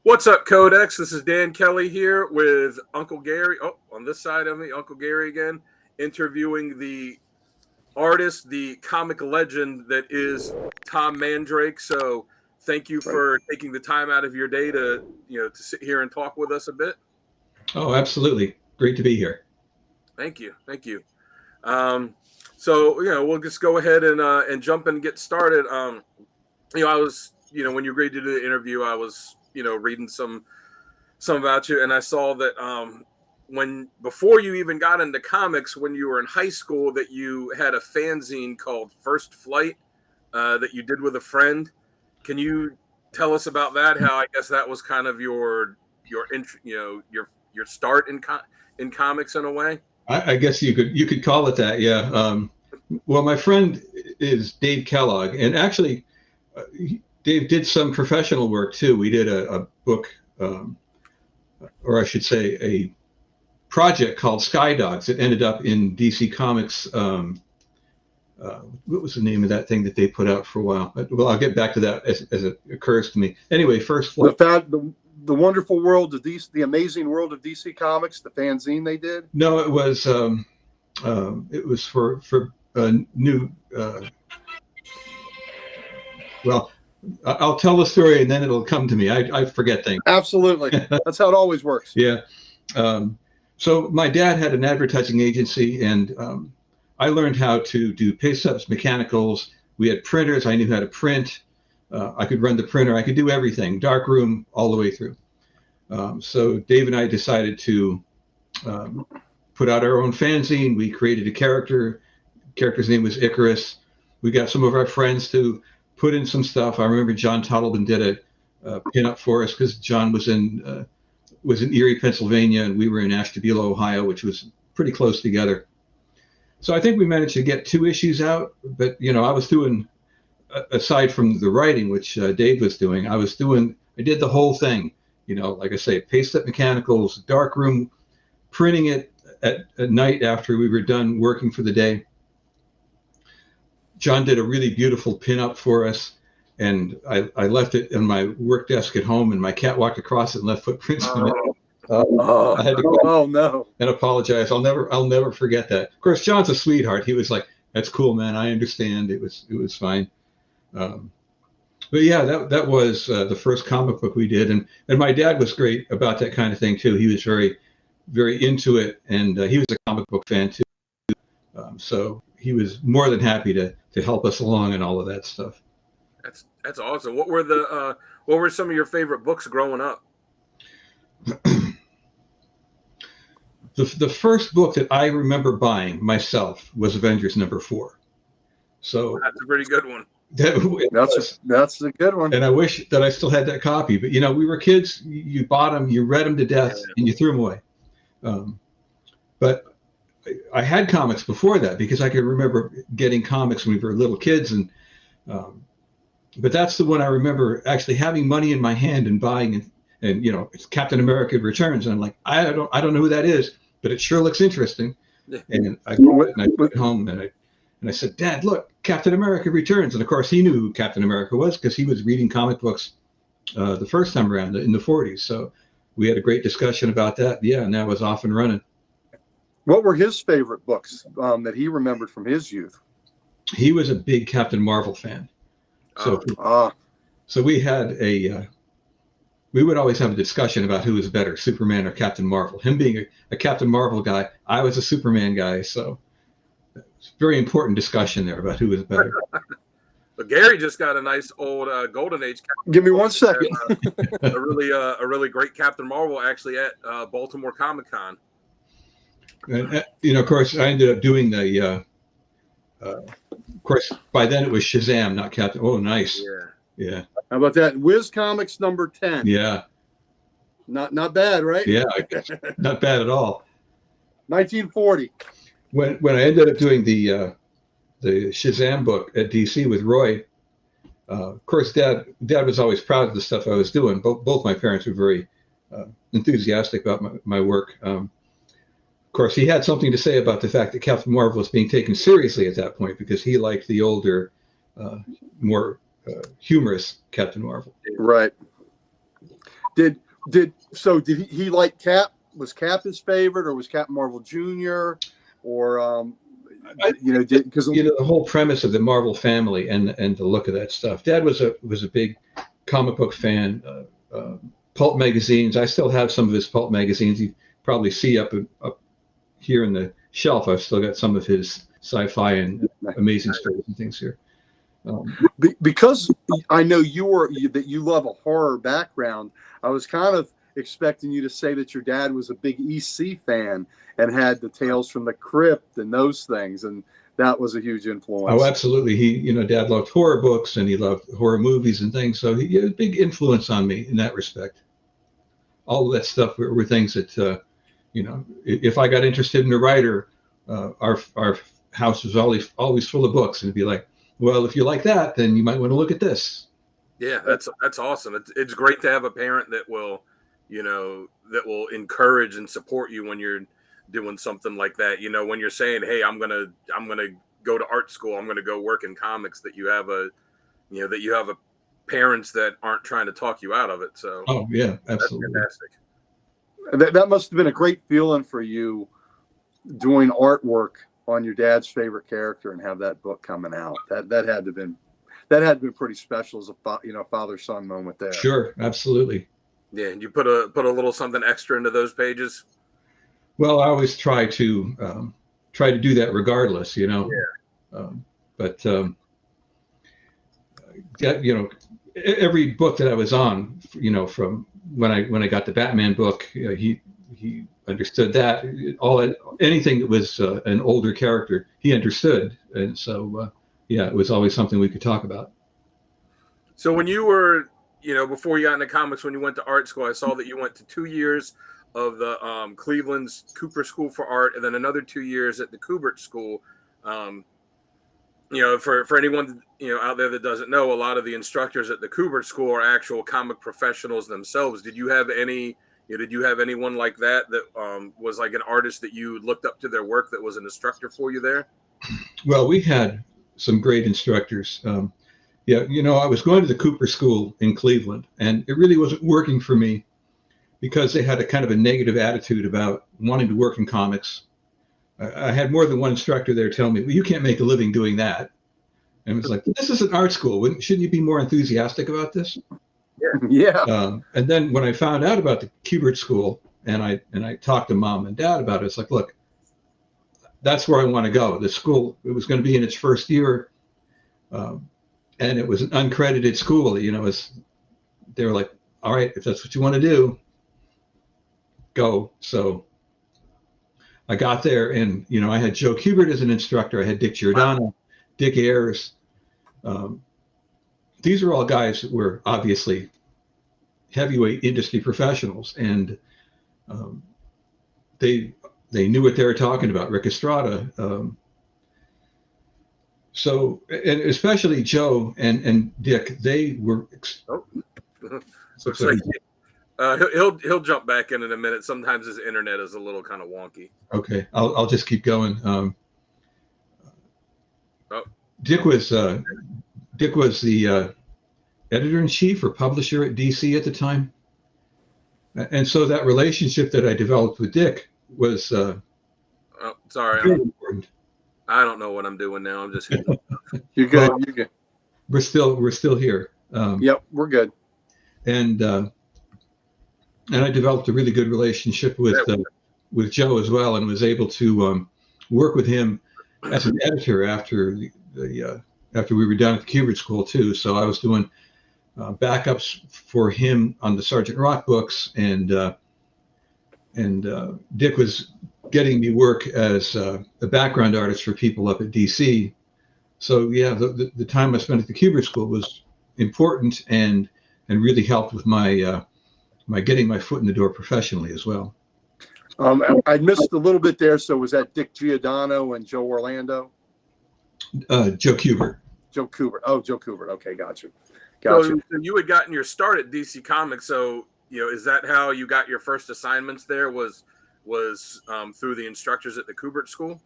What's up, Codex? This is Dan Kelly here with Uncle Gary. Oh, on this side of me, Uncle Gary again, interviewing the artist, the comic legend that is Tom Mandrake. So thank you for taking the time out of your day to sit here and talk with us a bit. Oh, absolutely. Great to be here. Thank you. So we'll just go ahead and jump and get started. I was, when you agreed to do the interview, I was reading some about you, and I saw that before you even got into comics, when you were in high school, that you had a fanzine called First Flight that you did with a friend. Can you tell us about that? How I guess that was kind of your start in comics in a way. I guess you could call it that, yeah. Well, my friend is Dave Kellogg, and actually, Dave did some professional work too. We did a book, or I should say, a project called Sky Dogs. It ended up in DC Comics. What was the name of that thing that they put out for a while? Well, I'll get back to that as it occurs to me. Anyway, First Flight. The wonderful world of DC, the amazing world of DC Comics, the fanzine they did. No, it was for new. Well, I'll tell the story and then it'll come to me. I forget things. Absolutely. That's how it always works. Yeah. So my dad had an advertising agency, and I learned how to do paste ups, mechanicals. We had printers. I knew how to print. I could run the printer. I could do everything, darkroom all the way through. So Dave and I decided to put out our own fanzine. We created a character. The character's name was Icarus. We got some of our friends to put in some stuff. I remember John Tottleman did a pin-up for us because John was in Erie, Pennsylvania, and we were in Ashtabula, Ohio, which was pretty close together. So I think we managed to get 2 issues out. But I was doing, aside from the writing, which Dave was doing, I did the whole thing. Like I say, paste up mechanicals, darkroom, printing it at night after we were done working for the day. John did a really beautiful pin-up for us, and I left it on my work desk at home, and my cat walked across it and left footprints on it. I had to go and apologize. I'll never forget that. Of course, John's a sweetheart. He was like, "That's cool, man. I understand. It was fine." But yeah, that was the first comic book we did, and my dad was great about that kind of thing too. He was very, very into it, and he was a comic book fan too. So he was more than happy to help us along and all of that stuff. That's awesome. What were some of your favorite books growing up? The first book that I remember buying myself was Avengers #4. So that's a pretty good one. That's a good one. And I wish that I still had that copy. But we were kids. You bought them, you read them to death, and you threw them away. But I had comics before that because I could remember getting comics when we were little kids, and but that's the one I remember actually having money in my hand and buying, and it's Captain America Returns, and I'm like, I don't know who that is, but it sure looks interesting. And I bought it and I took it home, and I said, Dad, look, Captain America Returns, and of course he knew who Captain America was because he was reading comic books the first time around in the 40s. So we had a great discussion about that. Yeah, and that was off and running. What were his favorite books that he remembered from his youth? He was a big Captain Marvel fan. So we had we would always have a discussion about who was better, Superman or Captain Marvel. Him being a Captain Marvel guy, I was a Superman guy. So it's a very important discussion there about who was better. But Gary just got a nice old Golden Age. Give me 1 second. a really great Captain Marvel actually at Baltimore Comic Con. And of course, I ended up doing the. Of course, by then it was Shazam, not Captain. Oh, nice. Yeah. How about that? Whiz Comics #10. Yeah. Not bad, right? Yeah, not bad at all. 1940. When I ended up doing the Shazam book at DC with Roy, of course, Dad was always proud of the stuff I was doing. Both my parents were very enthusiastic about my work. Of course, he had something to say about the fact that Captain Marvel was being taken seriously at that point because he liked the older, more humorous Captain Marvel. Right. Did he like Cap? Was Cap his favorite, or was Captain Marvel Jr.? Or because the whole premise of the Marvel family and the look of that stuff. Dad was a big comic book fan. Pulp magazines. I still have some of his pulp magazines. You probably see up here in the shelf. I've still got some of his sci-fi and amazing stories and things here. Because I know that you love a horror background, I was kind of expecting you to say that your dad was a big EC fan and had the Tales from the Crypt and those things, and that was a huge influence. Oh, absolutely. Dad loved horror books and he loved horror movies and things, so he had a big influence on me in that respect. All of that stuff were things that, if I got interested in a writer, our house was always full of books, and it'd be like, well, if you like that, then you might want to look at this. Yeah, that's awesome. It's great to have a parent that will, that will encourage and support you when you're doing something like that. When you're saying, hey, I'm gonna go to art school, I'm gonna go work in comics, that you have a parents that aren't trying to talk you out of it. So oh yeah, absolutely. That's fantastic. That must have been a great feeling for you doing artwork on your dad's favorite character and have that book coming out. That had to have been pretty special as a father-son moment there. Sure, absolutely. Yeah, and you put a little something extra into those pages. Well, I always try to do that regardless, Yeah. But every book that I was on, from when I got the Batman book, he understood that anything that was an older character, he understood, and so it was always something we could talk about. So when you were, before you got into comics, when you went to art school, I saw that you went to 2 years of the Cleveland's Cooper School for Art, and then another 2 years at the Kubert School. For anyone out there that doesn't know, a lot of the instructors at the Kubert School are actual comic professionals themselves. Did you have anyone like that was like an artist that you looked up to their work, that was an instructor for you there? Well, we had some great instructors. I was going to the Cooper School in Cleveland, and it really wasn't working for me because they had a kind of a negative attitude about wanting to work in comics. I had more than one instructor there tell me, well, you can't make a living doing that. And it was like, this is an art school. Shouldn't you be more enthusiastic about this? Yeah. And then when I found out about the Kubert School and I talked to Mom and Dad about it, it's like, look, that's where I want to go. The school, it was going to be in its first year. And it was an uncredited school. They were like, all right, if that's what you want to do, go. So I got there, and I had Joe Kubert as an instructor. I had Dick Giordano, Dick Ayers. These are all guys that were obviously heavyweight industry professionals, and they knew what they were talking about. Rick Estrada. So, and especially Joe and Dick, they were. Looks like he'll jump back in a minute. Sometimes his internet is a little kind of wonky. Okay, I'll just keep going. Dick was the editor-in-chief or publisher at DC at the time, and so that relationship that I developed with Dick was sorry, very important. I don't know what I'm doing now. I'm just You're good. You're good. We're still here. Yep, we're good. And I developed a really good relationship with Joe as well, and was able to work with him as an editor after after we were done at the Kubert School too. So I was doing backups for him on the Sergeant Rock books, and Dick was getting me work as a background artist for people up at DC. So yeah, the time I spent at the Kubert School was important and really helped with my getting my foot in the door professionally as well. I missed a little bit there. So was that Dick Giordano and Joe Orlando? Joe Kubert. Joe Kubert. Oh, Joe Kubert. Okay, got you. So you had gotten your start at DC Comics. So is that how you got your first assignments there? Was through the instructors at the Kubert School?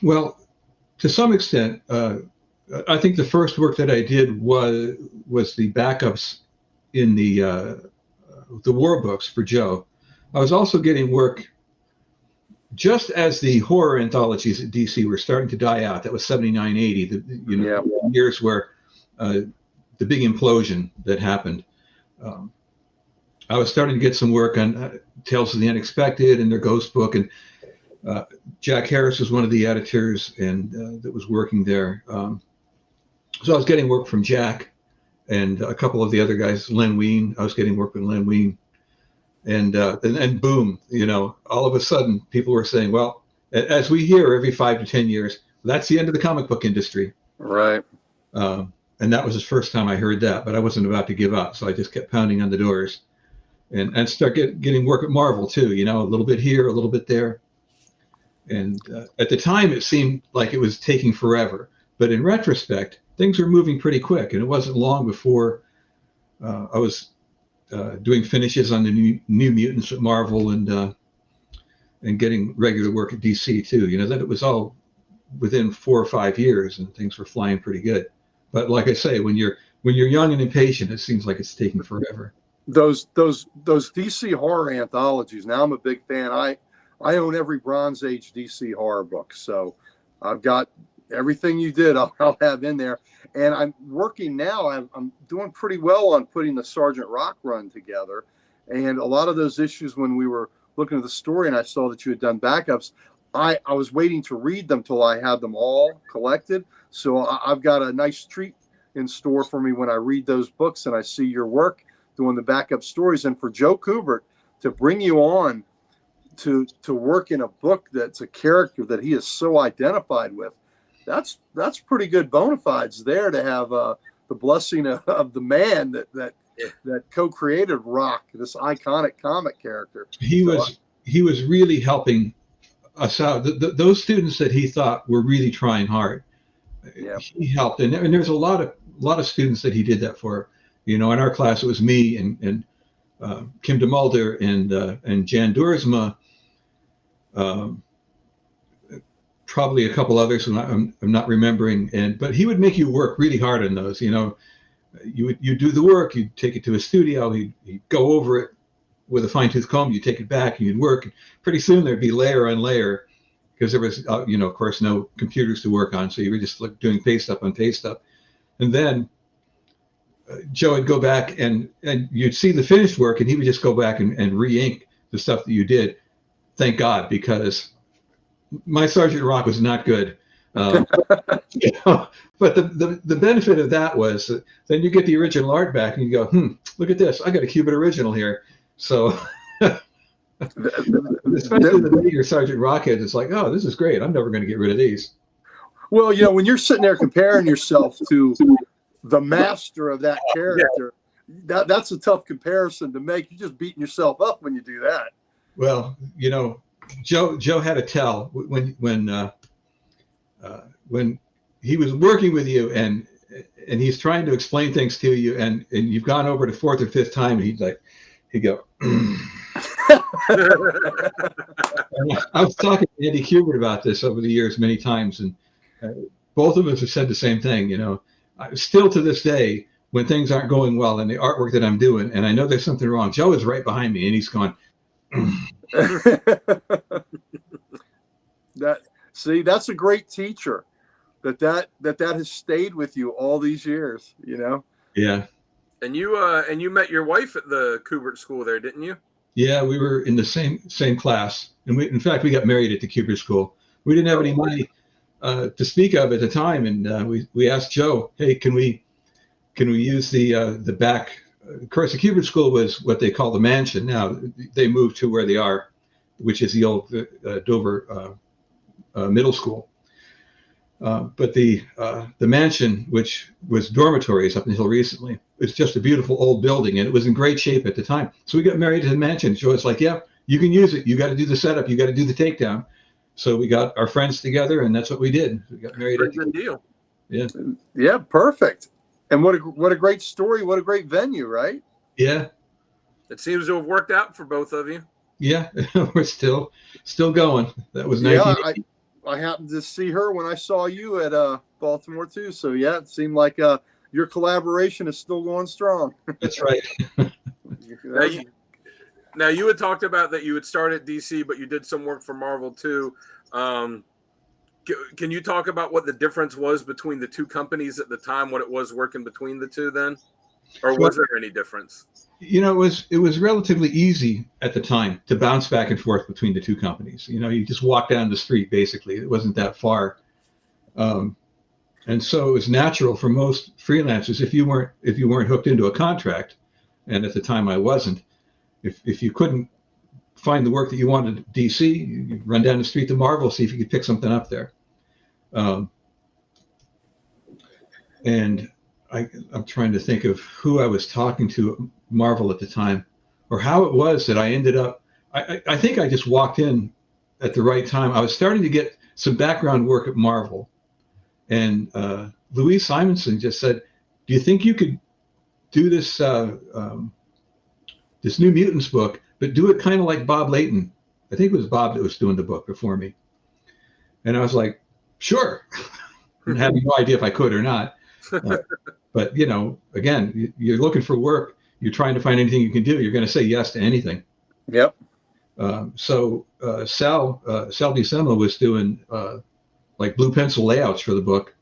Well, to some extent, I think the first work that I did was the backups in the the war books for Joe. I was also getting work just as the horror anthologies at DC were starting to die out. That was 79, 80, the years where the big implosion that happened. I was starting to get some work on Tales of the Unexpected and their Ghost book, and Jack Harris was one of the editors and that was working there. So I was getting work from Jack and a couple of the other guys, Len Wein. I was getting work with Len Wein. And boom, all of a sudden people were saying, well, as we hear every 5 to 10 years, that's the end of the comic book industry. Right. And that was the first time I heard that, but I wasn't about to give up. So I just kept pounding on the doors and start getting work at Marvel too, a little bit here, a little bit there. And at the time it seemed like it was taking forever, but in retrospect, things were moving pretty quick. And it wasn't long before I was doing finishes on the New Mutants at Marvel and getting regular work at DC too. That it was all within 4 or 5 years, and things were flying pretty good. But like I say, when you're young and impatient, it seems like it's taking forever. Those DC horror anthologies. Now I'm a big fan. I own every Bronze Age DC horror book, so I've got everything you did. I'll have in there. And I'm working now. I'm doing pretty well on putting the Sergeant Rock run together. And a lot of those issues, when we were looking at the story and I saw that you had done backups, I was waiting to read them till I had them all collected. So I've got a nice treat in store for me when I read those books and I see your work doing the backup stories. And for Joe Kubert to bring you on to work in a book that's a character that he is so identified with, that's pretty good bona fides there to have the blessing of the man that co-created Rock, this iconic comic character. He was really helping us out. Those students that he thought were really trying hard, he helped. And there's a lot of students that he did that for. In our class it was me and Kim DeMulder and Jan Duersma. Probably a couple others I'm not remembering, but he would make you work really hard on those. You do the work, you take it to a studio, he'd go over it with a fine-tooth comb, you take it back and you'd work. Pretty soon there'd be layer on layer because there was of course no computers to work on, so you were just doing paste up on paste up. And then Joe would go back and you'd see the finished work and he would just go back and re-ink the stuff that you did. Thank God, because my Sergeant Rock was not good. But the benefit of that was then you get the original art back and you go, look at this. I got a Kubert original here. So especially the bigger Sergeant Rockhead, it's like, oh, this is great. I'm never going to get rid of these. Well, when you're sitting there comparing yourself to the master of that character, that's a tough comparison to make. You're just beating yourself up when you do that. Well, Joe had to tell when he was working with you and he's trying to explain things to you and you've gone over the 4th or 5th time and he'd go. I was talking to Andy Kubert about this over the years many times, and both of us have said the same thing. Still to this day, when things aren't going well in the artwork that I'm doing, and I know there's something wrong, Joe is right behind me and he's going. That's a great teacher that has stayed with you all these years. Yeah. And you met your wife at the Kubert school there, didn't you? Yeah, we were in the same class, and in fact we got married at the Kubert school. We didn't have any money to speak of at the time, and we asked Joe, hey, can we use the back? Of course, the Kubert school was what they call the mansion. Now they moved to where they are, which is the old Dover middle school. But the mansion, which was dormitories up until recently, it's just a beautiful old building, and it was in great shape at the time. So we got married to the mansion. So it's like, yeah, you can use it. You got to do the setup. You got to do the takedown. So we got our friends together, and that's what we did. We got married. Pretty good deal. Yeah. Yeah, perfect. And what a great story. What a great venue, right? Yeah. It seems to have worked out for both of you. Yeah, we're still going. That was 1980. I happened to see her when I saw you at Baltimore too. So yeah, it seemed like your collaboration is still going strong. That's right. Now you had talked about that you had started DC, but you did some work for Marvel too. Can you talk about what the difference was between the two companies at the time, what it was working between the two then? Or was there any difference? You know, it was relatively easy at the time to bounce back and forth between the two companies. You know, you just walk down the street, basically. It wasn't that far. And so it was natural for most freelancers, if you weren't hooked into a contract, and at the time I wasn't, if you couldn't find the work that you wanted at DC, you run down the street to Marvel, see if you could pick something up there. And I'm trying to think of who I was talking to at Marvel at the time, or how it was that I ended up. I think I just walked in at the right time. I was starting to get some background work at Marvel, and Louise Simonson just said, "Do you think you could do this this New Mutants book, but do it kind of like Bob Layton?" I think it was Bob that was doing the book before me, and I was like, "Sure," and having no idea if I could or not. But you know, again, you're looking for work. You're trying to find anything you can do. You're going to say yes to anything. Yep. So Sal DeSema was doing like blue pencil layouts for the book,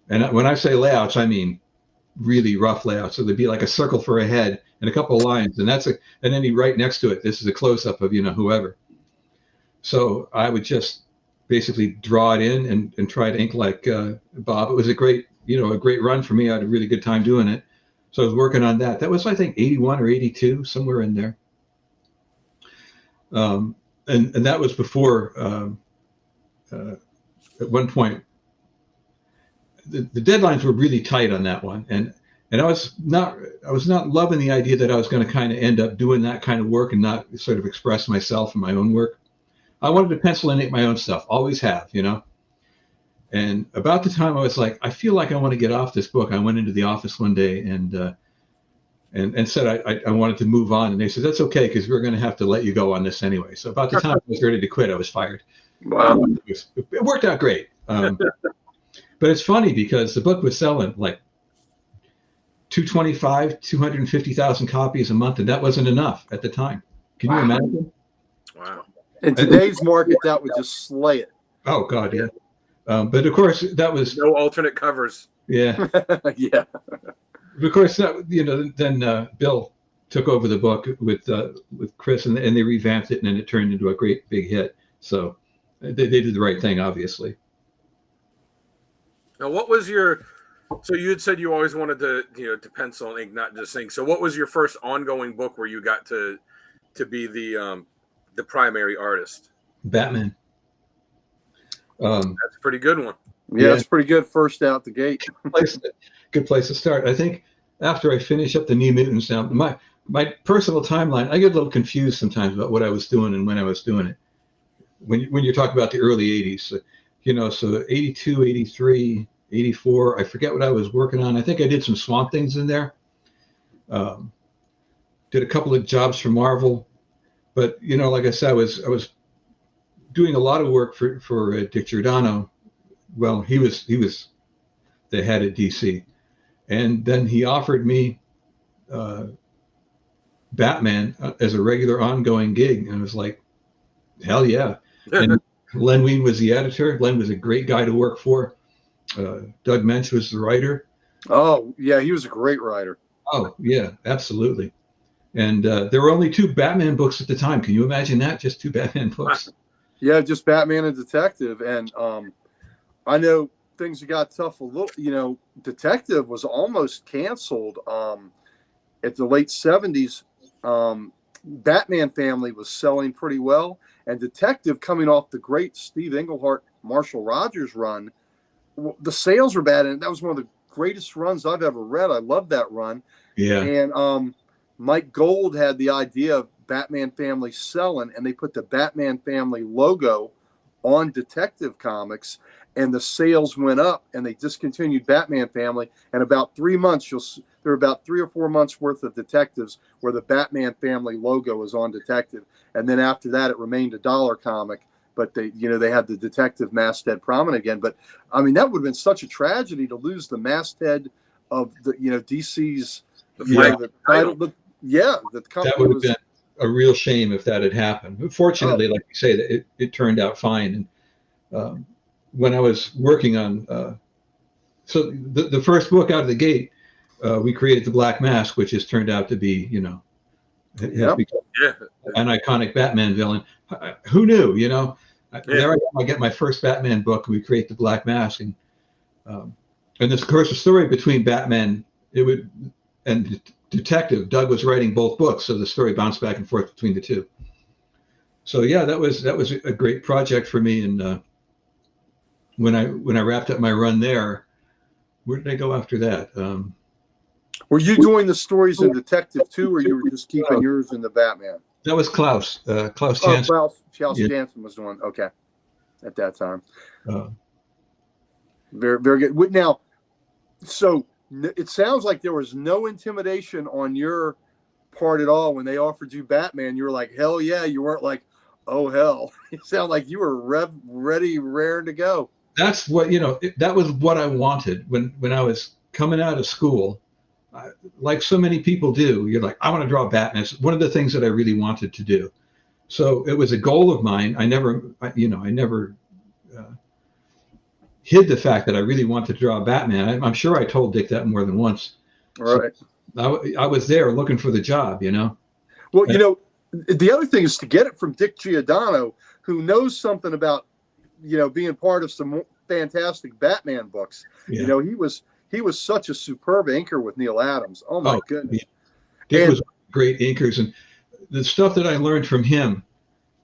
and when I say layouts, I mean really rough layouts. So there'd be like a circle for a head and a couple of lines, and and then he right next to it, this is a close up of whoever. So I would just basically draw it in and try to ink like Bob. It was a great run for me. I had a really good time doing it. So I was working on that. That was, I think, 81 or 82, somewhere in there. And that was before, at one point, the deadlines were really tight on that one. And I was not loving the idea that I was going to kind of end up doing that kind of work and not sort of express myself in my own work. I wanted to pencil and ink my own stuff, always have, And about the time I was like, I feel like I want to get off this book, I went into the office one day and said I wanted to move on. And they said, that's okay, because we're going to have to let you go on this anyway. So about the time I was ready to quit, I was fired. Wow. It worked out great. But it's funny because the book was selling like 250,000 copies a month, and that wasn't enough at the time. Can you imagine? Wow. In today's market, that would just slay it. Oh, God, yeah. But of course, that was no alternate covers. Yeah. Yeah. Of course, then Bill took over the book with Chris, and they revamped it, and then it turned into a great big hit. So they did the right thing, obviously. Now, what was your? So you had said you always wanted to to pencil and ink, not just ink. So what was your first ongoing book where you got to be the primary artist? Batman. That's a pretty good one. Yeah, it's pretty good first out the gate. Good place to start. I think after I finish up the New Mutants, now my personal timeline, I get a little confused sometimes about what I was doing and when I was doing it. When you're talking about the early 80s, so 82, 83, 84, I forget what I was working on. I think I did some Swamp Things in there. Did a couple of jobs for Marvel, but like I said, I was doing a lot of work for Dick Giordano. Well, he was the head at DC, and then he offered me Batman as a regular ongoing gig, and I was like, hell yeah. And Len Wein was the editor. Len was a great guy to work for. Doug Mensch was the writer. Oh yeah, he was a great writer. Oh yeah, absolutely. And there were only 2 Batman books at the time. Can you imagine that? Just 2 Batman books. Yeah, just Batman and Detective. And I know things got tough a little. Detective was almost canceled at the late 70s. Batman Family was selling pretty well, and Detective, coming off the great Steve Englehart, Marshall Rogers run, the sales were bad, and that was one of the greatest runs I've ever read. I loved that run. Yeah. And Mike Gold had the idea of Batman Family selling, and they put the Batman Family logo on Detective Comics, and the sales went up, and they discontinued Batman Family. And about 3 months, there were about 3 or 4 months worth of Detectives where the Batman Family logo was on Detective. And then after that, it remained a dollar comic, but they had the Detective masthead prominent again. But I mean, that would have been such a tragedy to lose the masthead of the DC's the title. The company that would have been a real shame if that had happened. Fortunately, like you say, that it turned out fine. And when I was working on, so the first book out of the gate, we created the Black Mask, which has turned out to be, has become an iconic Batman villain. Who knew, There I get my first Batman book. We create the Black Mask, and this, of course, the story between Batman and Detective Doug was writing both books, so the story bounced back and forth between the two. So yeah, that was a great project for me. And when I wrapped up my run there, where did I go after that? Were you doing the stories in Detective too, or you were just keeping yours in the Batman? That was Klaus Janson. Klaus Janson was the one. Okay, at that time. Very, very good. Now, so it sounds like there was no intimidation on your part at all when they offered you Batman. You were like, hell yeah. You weren't like, oh hell. It sounded like you were ready, raring to go. That's what, that was what I wanted when I was coming out of school. Like so many people do, you're like, I want to draw Batman. It's one of the things that I really wanted to do. So it was a goal of mine. I never hid the fact that I really wanted to draw Batman. I'm sure I told Dick that more than once. Right. So I was there looking for the job, Well, the other thing is to get it from Dick Giordano, who knows something about, being part of some fantastic Batman books. Yeah. He was such a superb inker with Neil Adams. Oh my goodness. Dick was great inkers, and the stuff that I learned from him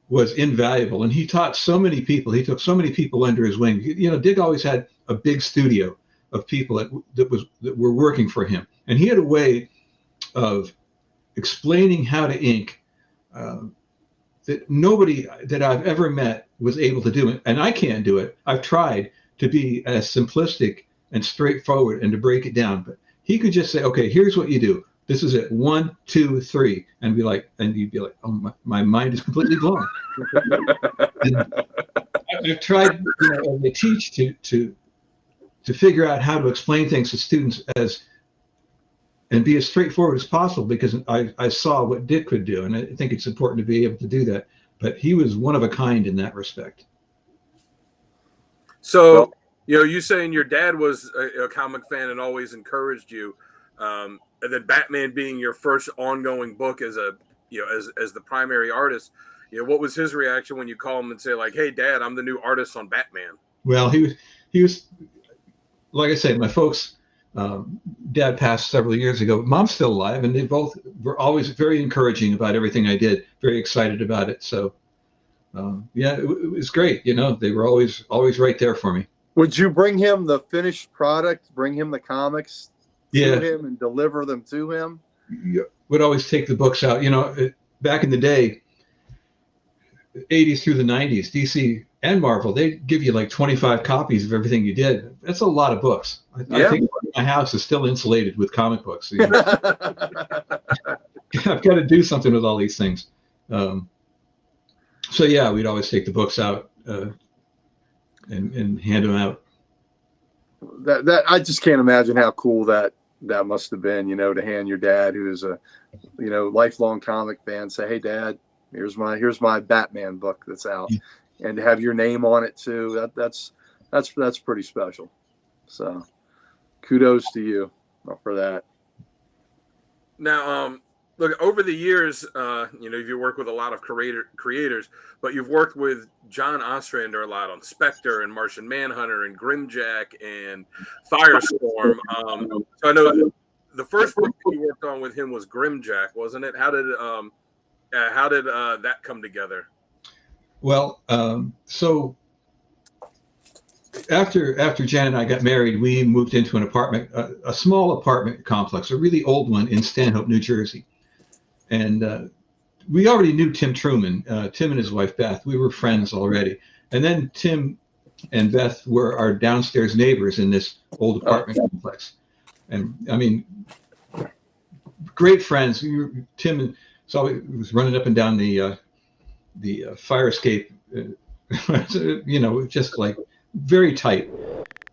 was invaluable. And he taught so many people. He took so many people under his wing. Dick always had a big studio of people that were working for him, and he had a way of explaining how to ink that nobody that I've ever met was able to do it. And I can't do it. I've tried to be as simplistic and straightforward and to break it down, but he could just say, okay, here's what you do. This is it. 1, 2, 3. And you'd be like, oh, my mind is completely blown. And I've tried, as they teach to figure out how to explain things to students and be as straightforward as possible, because I saw what Dick could do. And I think it's important to be able to do that. But he was one of a kind in that respect. So, you saying your dad was a comic fan and always encouraged you, and then Batman being your first ongoing book as as the primary artist, what was his reaction when you call him and say like, "Hey, Dad, I'm the new artist on Batman"? Well, he was, like I say, my folks. Dad passed several years ago. Mom's still alive, and they both were always very encouraging about everything I did. Very excited about it. So, it was great. They were always right there for me. Would you bring him the finished product, bring him the comics to him and deliver them to him? Would always take the books out. Back in the day, 80s through the 90s, DC and Marvel, they give you like 25 copies of everything you did. That's a lot of books. I think my house is still insulated with comic books. I've got to do something with all these things. So yeah, we'd always take the books out and hand them out. That I just can't imagine how cool that must have been, to hand your dad, who is a lifelong comic fan, say, "Hey, Dad, here's my Batman book that's out," and to have your name on it too. That's pretty special. So, kudos to you for that. Now, look, over the years, you've worked with a lot of creators, but you've worked with John Ostrander a lot on Spectre and Martian Manhunter and Grimjack and Firestorm. So I know the first book you worked on with him was Grimjack, wasn't it? How did that come together? Well, so after Jan and I got married, we moved into an apartment, a small apartment complex, a really old one in Stanhope, New Jersey. And we already knew Tim Truman, Tim and his wife, Beth. We were friends already. And then Tim and Beth were our downstairs neighbors in this old apartment complex. And I mean, great friends. Tim was running up and down the fire escape, just like very tight.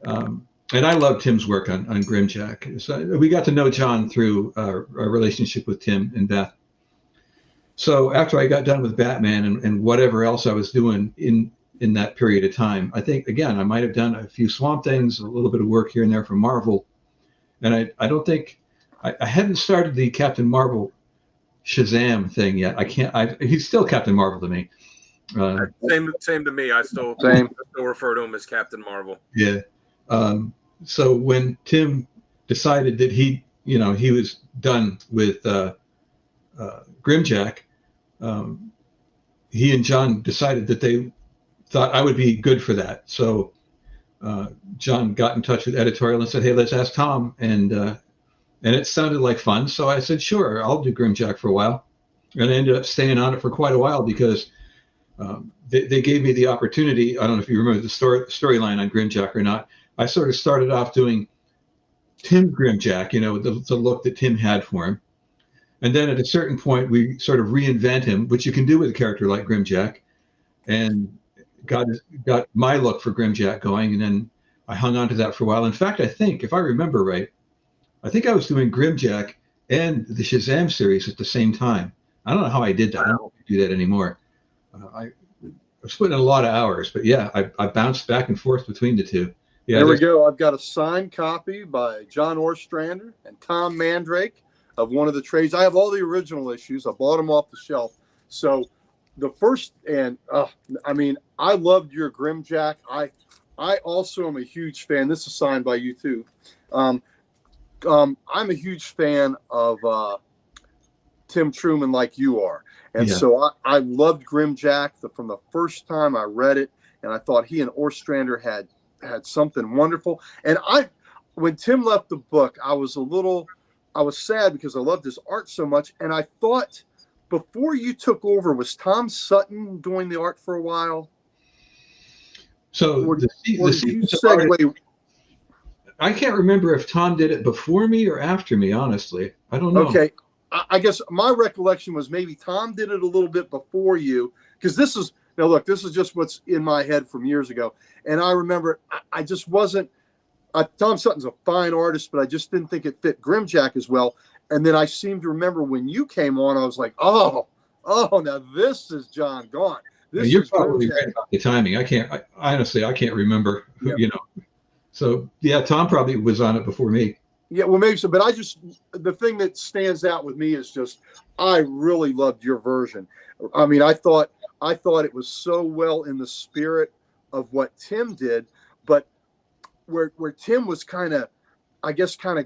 And I loved Tim's work on Grimjack. So we got to know John through our relationship with Tim and Beth. So after I got done with Batman and whatever else I was doing in that period of time, I think, again, I might have done a few Swamp Things, a little bit of work here and there for Marvel. And I don't think, I hadn't started the Captain Marvel Shazam thing yet. He's still Captain Marvel to me. Same to me. I still refer to him as Captain Marvel. Yeah. So when Tim decided that he was done with Grimjack, he and John decided that they thought I would be good for that. So John got in touch with editorial and said, "Hey, let's ask Tom." And it sounded like fun. So I said, "Sure, I'll do Grimjack for a while." And I ended up staying on it for quite a while because they gave me the opportunity. I don't know if you remember the storyline on Grimjack or not. I sort of started off doing Tim Grimjack, the look that Tim had for him. And then at a certain point, we sort of reinvent him, which you can do with a character like Grimjack, and got my look for Grimjack going. And then I hung on to that for a while. In fact, I think, if I remember right, I think I was doing Grimjack and the Shazam series at the same time. I don't know how I did that. I don't do that anymore. I was putting in a lot of hours, but yeah, I bounced back and forth between the two. Yeah, there we go. I've got a signed copy by John Ostrander and Tom Mandrake of one of the trades. I have all the original issues. I bought them off the shelf. So the first, and I loved your Grimjack. I also am a huge fan. This is signed by you too. I'm a huge fan of Tim Truman, like you are. And so I loved Grimjack from the first time I read it, and I thought he and Ostrander had something wonderful. And when Tim left the book, I was sad because I loved his art so much. And I thought before you took over, was Tom Sutton doing the art for a while? So I can't remember if Tom did it before me or after me, honestly. I don't know. Okay. I guess my recollection was maybe Tom did it a little bit before you, because this is just what's in my head from years ago. And I remember I just wasn't, Tom Sutton's a fine artist, but I just didn't think it fit Grimjack as well. And then I seem to remember when you came on, I was like, oh, now this is John Gaunt. You're probably right about the timing. I honestly can't remember, So yeah, Tom probably was on it before me. Yeah, well, maybe so. But the thing that stands out with me is just, I really loved your version. I mean, I thought it was so well in the spirit of what Tim did, but where Tim was kind of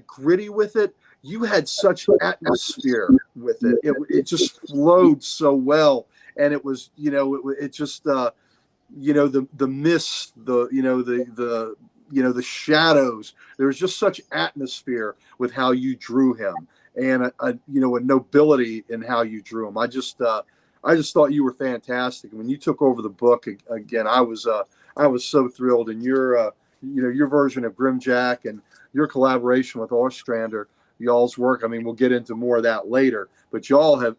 gritty with it, you had such atmosphere with it. It just flowed so well, and it was, it just, the mist, the shadows. There was just such atmosphere with how you drew him, and a nobility in how you drew him. I just thought you were fantastic. And when you took over the book again, I was so thrilled. And your version of Grimjack and your collaboration with Ostrander, y'all's work. I mean, we'll get into more of that later. But y'all have,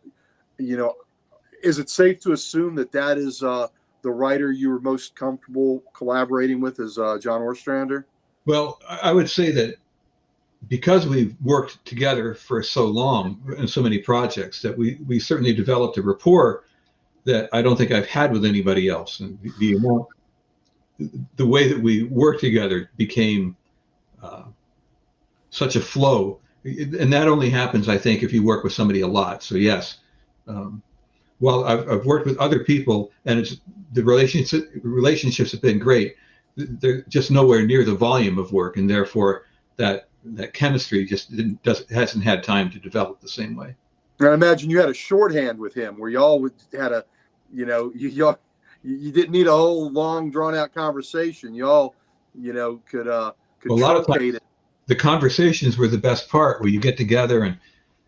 is it safe to assume that is the writer you were most comfortable collaborating with is John Ostrander? Well, I would say that because we've worked together for so long in so many projects, that we certainly developed a rapport that I don't think I've had with anybody else. And the way that we worked together became such a flow. And that only happens, I think, if you work with somebody a lot. So yes, while I've worked with other people, and the relationships have been great, they're just nowhere near the volume of work, and therefore that chemistry just hasn't had time to develop the same way. And I imagine you had a shorthand with him where y'all had a, you didn't need a whole long drawn out conversation. Y'all, could a lot of times, the conversations were the best part, where you get together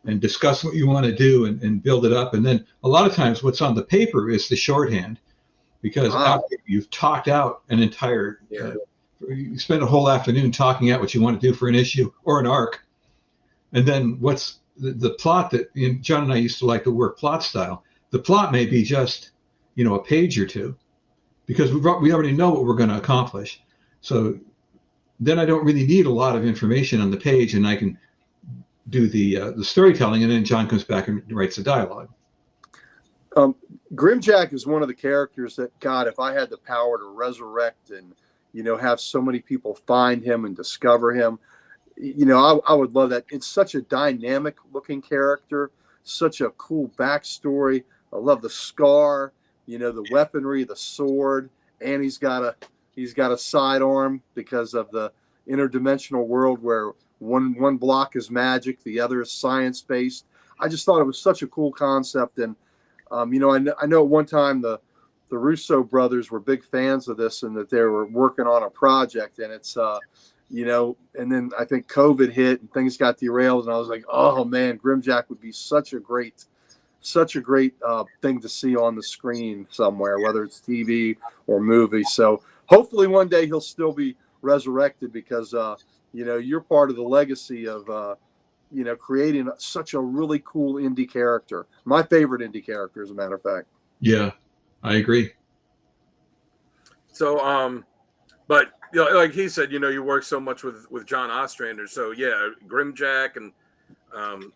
and discuss what you want to do and build it up. And then a lot of times what's on the paper is the shorthand, because after you've talked out an entire, you spend a whole afternoon talking out what you want to do for an issue or an arc. And then what's the plot that John and I used to like to work plot style. The plot may be just, a page or two, because we already know what we're going to accomplish. So then I don't really need a lot of information on the page, and I can do the storytelling, and then John comes back and writes the dialogue. Grimjack is one of the characters that, God, if I had the power to resurrect and, have so many people find him and discover him, I would love that. It's such a dynamic looking character, such a cool backstory. I love the scar, the weaponry, the sword, and he's got a sidearm because of the interdimensional world where one block is magic, the other is science based. I just thought it was such a cool concept, and I know at one time the Russo brothers were big fans of this and that they were working on a project, and it's and then I think COVID hit and things got derailed, and I was like, oh man, Grimjack would be such a great thing to see on the screen somewhere, whether it's TV or movie. So hopefully one day he'll still be resurrected because you're part of the legacy of creating such a really cool indie character. My favorite indie character, as a matter of fact. Yeah, I agree. So, but like he said, you work so much with John Ostrander. So yeah, Grimjack, and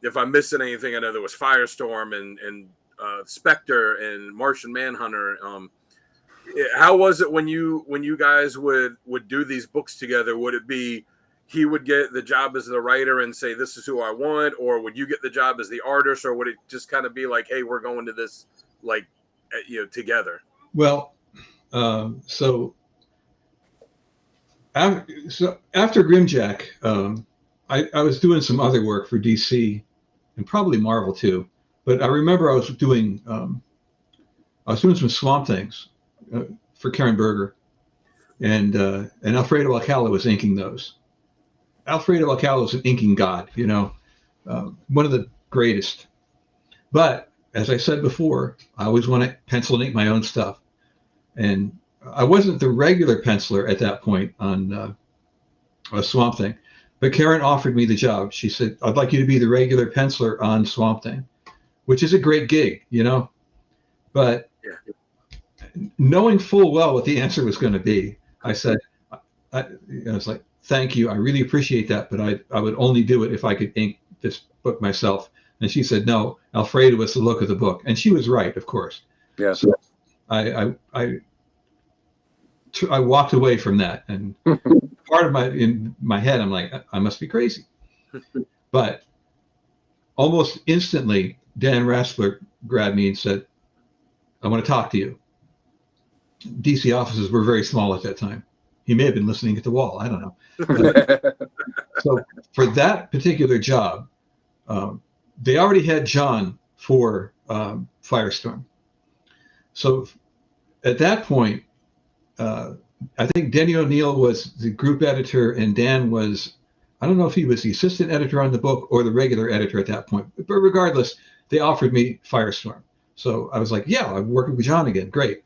if I'm missing anything, I know there was Firestorm and Spectre and Martian Manhunter. How was it when you guys would do these books together? Would it be he would get the job as the writer and say, this is who I want, or would you get the job as the artist, or would it just kind of be like, hey, we're going to this together? Well, so after Grimjack, I was doing some other work for DC and probably Marvel too. But I remember I was doing some Swamp Things for Karen Berger, and Alfredo Alcala was inking those. Alfredo Alcala is an inking god, one of the greatest. But as I said before, I always want to pencil and ink my own stuff, and I wasn't the regular penciler at that point on Swamp Thing, but Karen offered me the job. She said, I'd like you to be the regular penciler on Swamp Thing, which is a great gig, but knowing full well what the answer was going to be, I said, I was like, thank you, I really appreciate that, but I would only do it if I could ink this book myself. And she said, no, Alfredo was the look of the book. And she was right, of course. Yeah. So I walked away from that, and part of in my head, I'm like, I must be crazy. But almost instantly, Dan Raspler grabbed me and said, I want to talk to you. DC offices were very small at that time. He may have been listening at the wall. I don't know. So for that particular job, they already had John for Firestorm. So at that point, I think Denny O'Neil was the group editor, and Dan was, I don't know if he was the assistant editor on the book or the regular editor at that point. But regardless, they offered me Firestorm. So I was like, yeah, I'm working with John again. Great.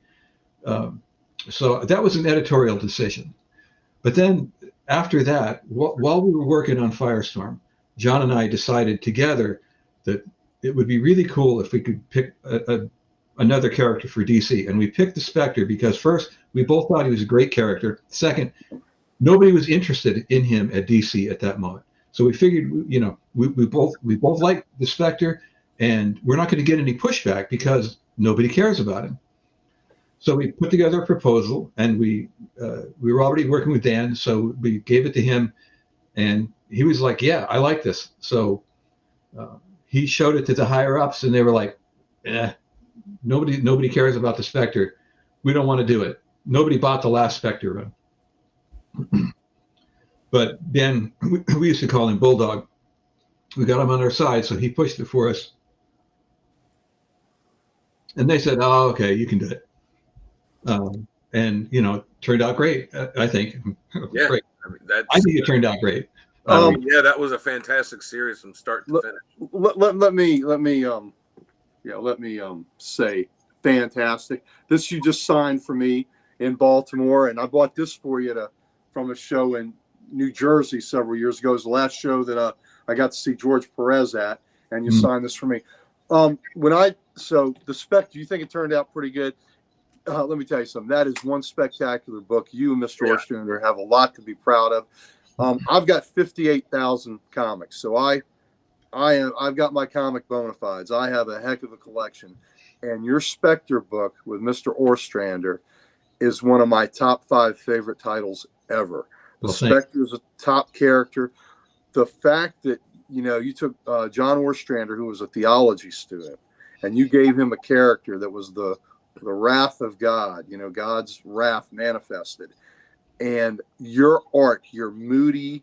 So that was an editorial decision. But then after that, while we were working on Firestorm, John and I decided together that it would be really cool if we could pick another character for DC. And we picked the Spectre because first, we both thought he was a great character. Second, nobody was interested in him at DC at that moment. So we figured, we both like the Spectre, and we're not going to get any pushback because nobody cares about him. So we put together a proposal, and we were already working with Dan, so we gave it to him, and he was like, yeah, I like this. So he showed it to the higher ups, and they were like, nobody cares about the Spectre. We don't want to do it. Nobody bought the last Spectre run. But Dan, we used to call him Bulldog. We got him on our side, so he pushed it for us. And they said, oh, okay, you can do it. And, it turned out great, I think. Yeah. Great. I think it turned out great. Yeah, that was a fantastic series from start to finish. Let me say fantastic. This you just signed for me in Baltimore, and I bought this for you from a show in New Jersey several years ago. It was the last show that I got to see George Perez at, and you signed this for me. So the Spectre, you think it turned out pretty good? Let me tell you something. That is one spectacular book. You and Mr. Ostrander have a lot to be proud of. I've got 58,000 comics, so I've got my comic bona fides. I have a heck of a collection. And your Spectre book with Mr. Ostrander is one of my top 5 favorite titles ever. The Well, thanks. Spectre is a top character. The fact that, you took John Ostrander, who was a theology student, and you gave him a character that was the wrath of God, God's wrath manifested. And your art, your moody,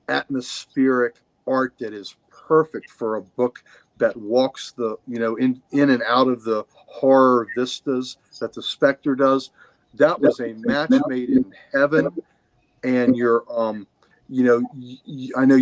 atmospheric art that is perfect for a book that walks in and out of the horror vistas that the Spectre does. That was a match made in heaven. And I know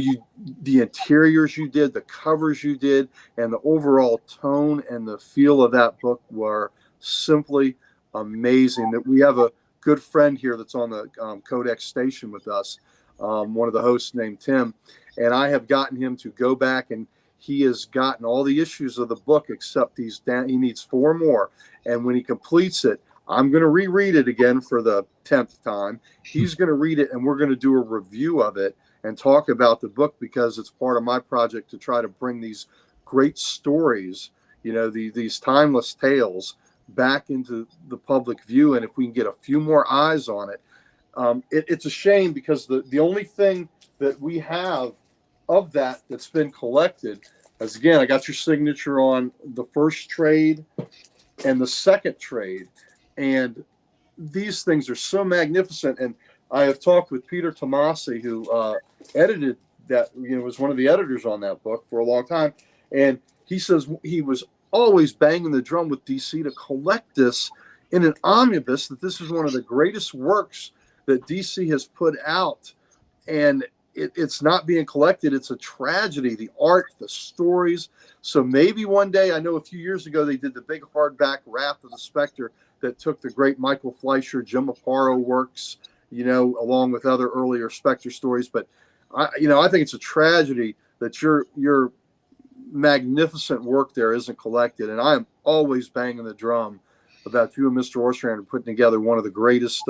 the interiors you did, the covers you did, and the overall tone and the feel of that book were simply amazing. That we have a good friend here that's on the CODEX station with us, one of the hosts named Tim, and I have gotten him to go back, and he has gotten all the issues of the book except he needs 4 more. And when he completes it, I'm going to reread it again for the 10th time. He's going to read it, and we're going to do a review of it and talk about the book, because it's part of my project to try to bring these great stories, these timeless tales back into the public view. And if we can get a few more eyes on it, it's a shame, because the only thing that we have of that's been collected is, again, I got your signature on the first trade and the second trade. And these things are so magnificent. And I have talked with Peter Tomasi, who edited that, was one of the editors on that book for a long time. And he says he was always banging the drum with DC to collect this in an omnibus, that this is one of the greatest works that DC has put out. And it's not being collected. It's a tragedy, the art, the stories. So maybe one day, I know a few years ago, they did the big hardback Wrath of the Spectre that took the great Michael Fleischer, Jim Aparo works, along with other earlier Spectre stories. But I think it's a tragedy that your magnificent work there isn't collected. And I am always banging the drum about you and Mr. Ostrander putting together one of the greatest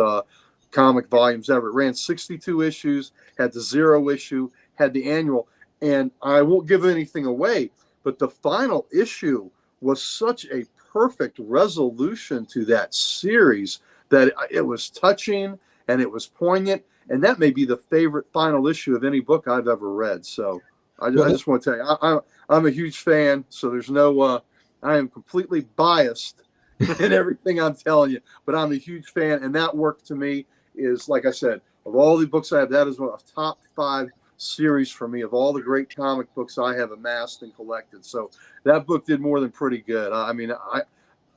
comic volumes ever. It ran 62 issues, had the 0 issue, had the annual, and I won't give anything away, but the final issue was such a perfect resolution to that series that it was touching and it was poignant, and that may be the favorite final issue of any book I've ever read. So I just want to tell you, I'm a huge fan, so there's no I am completely biased in everything I'm telling you, but I'm a huge fan, and that work to me is, like I said, of all the books I have, that is one of the top 5 series for me of all the great comic books I have amassed and collected. So that book did more than pretty good. I mean,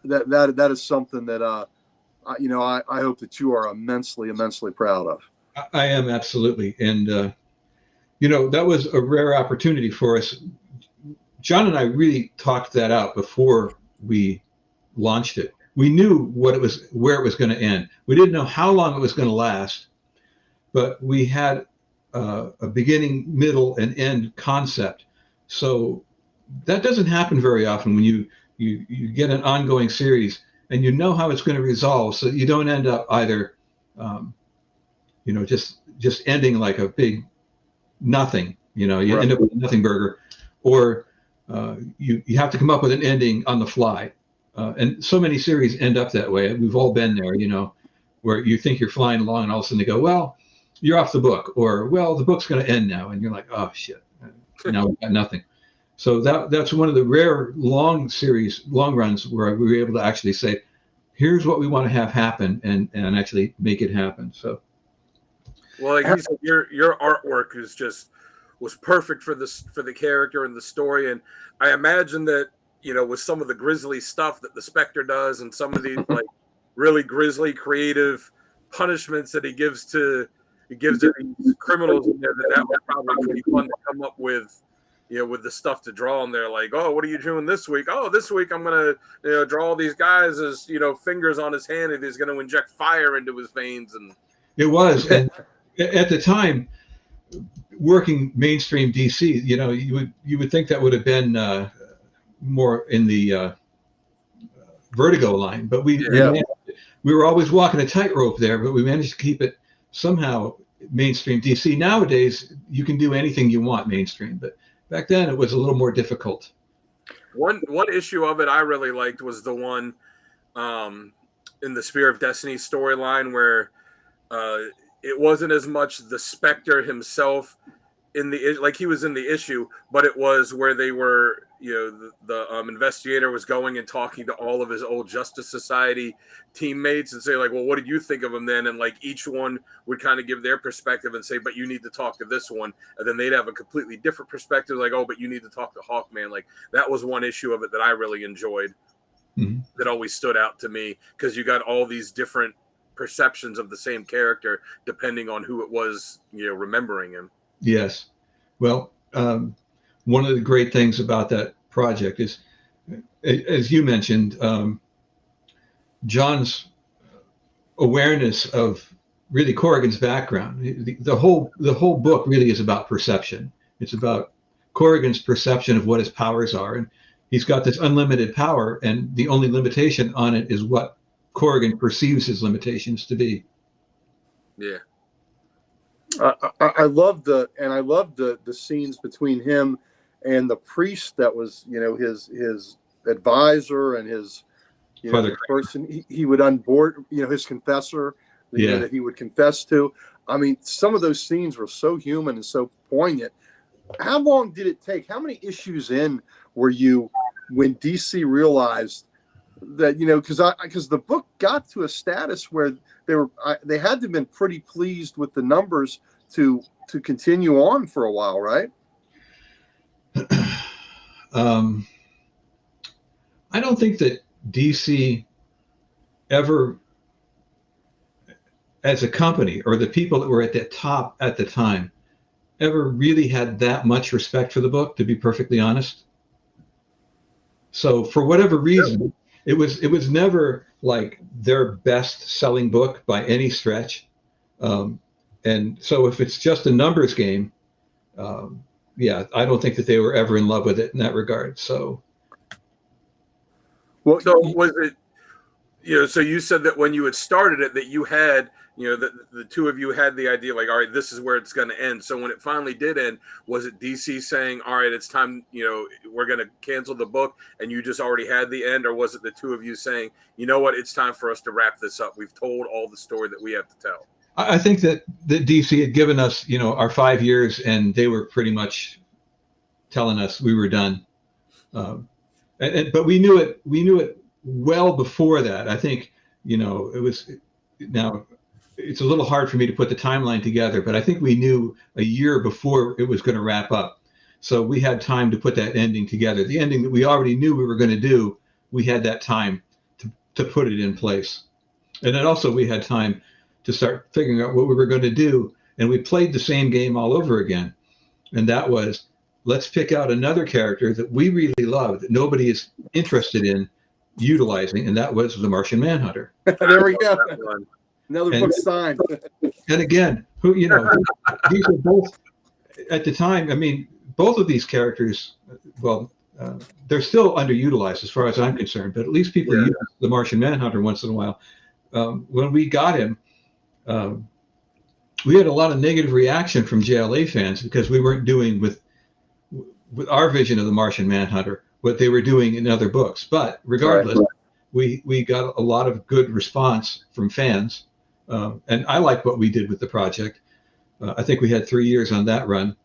that is something that I hope that you are immensely proud of. I am, absolutely. And that was a rare opportunity for us. John and I really talked that out before we launched it. We knew where it was going to end. We didn't know how long it was going to last, but we had a beginning, middle, and end concept. So that doesn't happen very often when you get an ongoing series and you know how it's going to resolve, so you don't end up either, just ending like a big nothing. You Right. End up with a nothing burger, or you have to come up with an ending on the fly. And so many series end up that way. We've all been there, where you think you're flying along and all of a sudden they go, well, you're off the book, or, well, the book's going to end now. And you're like, oh, shit, now we've got nothing. So that's one of the rare long runs where we were able to actually say, here's what we want to have happen, and actually make it happen. So, well, like you said, your artwork was perfect for the character and the story. And I imagine that, with some of the grisly stuff that the Spectre does, and some of the like really grisly creative punishments that he gives to these criminals in there, that was probably pretty fun to come up with, with the stuff to draw in there. Like, oh, what are you doing this week? Oh, this week I'm gonna draw all these guys as fingers on his hand, and he's gonna inject fire into his veins. And it was, and at the time, working mainstream DC, you would think that would have been more in the Vertigo line, but we were always walking a tightrope there, but we managed to keep it somehow mainstream DC. Nowadays, you can do anything you want mainstream, but back then it was a little more difficult. One issue of it I really liked was the one in the Spear of Destiny storyline where uh, it wasn't as much the Spectre himself in the like he was in the issue, but it was where they were, the investigator was going and talking to all of his old Justice Society teammates and say like, well, what did you think of him then? And like each one would kind of give their perspective and say, but you need to talk to this one, and then they'd have a completely different perspective, like, oh, but you need to talk to Hawkman. Like that was one issue of it that I really enjoyed. Mhm. That always stood out to me because you got all these different perceptions of the same character depending on who it was, remembering him. Yes. Well, one of the great things about that project is, as you mentioned, John's awareness of really Corrigan's background. The whole book really is about perception. It's about Corrigan's perception of what his powers are, and he's got this unlimited power, and the only limitation on it is what Corrigan perceives his limitations to be. Yeah. I love the scenes between him and the priest that was, his advisor and his, Father the person he would unboard, his confessor, Yeah. that he would confess to. I mean, some of those scenes were so human and so poignant. How long did it take? How many issues in were you when DC realized that, because the book got to a status where they had to have been pretty pleased with the numbers to continue on for a while, right? I don't think that DC ever, as a company, or the people that were at the top at the time, ever really had that much respect for the book, to be perfectly honest. So for whatever reason, it was never like their best selling book by any stretch. And so if it's just a numbers game, yeah, I don't think that they were ever in love with it in that regard. So, Well, so was it, so you said that when you had started it, that you had, the two of you had the idea, like, all right, this is where it's going to end. So when it finally did end, was it DC saying, all right, it's time, we're going to cancel the book, and you just already had the end? Or was it the two of you saying, you know what, it's time for us to wrap this up? We've told all the story that we have to tell. I think that DC had given us, our 5 years, and they were pretty much telling us we were done. But we knew it well before that. I think, it was, now it's a little hard for me to put the timeline together, but I think we knew a year before it was going to wrap up. So we had time to put that ending together. The ending that we already knew we were going to do, we had that time to put it in place. And then also we had time to start figuring out what we were going to do. And we played the same game all over again. And that was, let's pick out another character that we really love, that nobody is interested in utilizing, and that was the Martian Manhunter. There we go. Another book signed. And again, these are both, at the time, I mean, both of these characters, well, they're still underutilized as far as I'm concerned, but at least people use the Martian Manhunter once in a while. When we got him, we had a lot of negative reaction from JLA fans because we weren't doing with our vision of the Martian Manhunter what they were doing in other books. But regardless, we got a lot of good response from fans. And I like what we did with the project. I think we had 3 years on that run.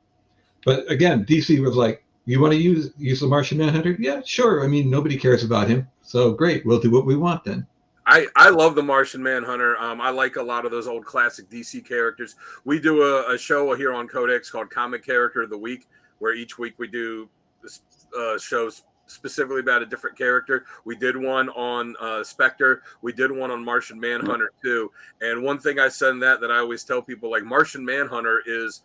But again, DC was like, you want to use the Martian Manhunter? Yeah, sure. I mean, nobody cares about him. So great, we'll do what we want then. I love the Martian Manhunter. I like a lot of those old classic DC characters. We do a show here on Codex called Comic Character of the Week, where each week we do shows specifically about a different character. We did one on Spectre. We did one on Martian Manhunter too. And one thing I said in that I always tell people, like, Martian Manhunter is,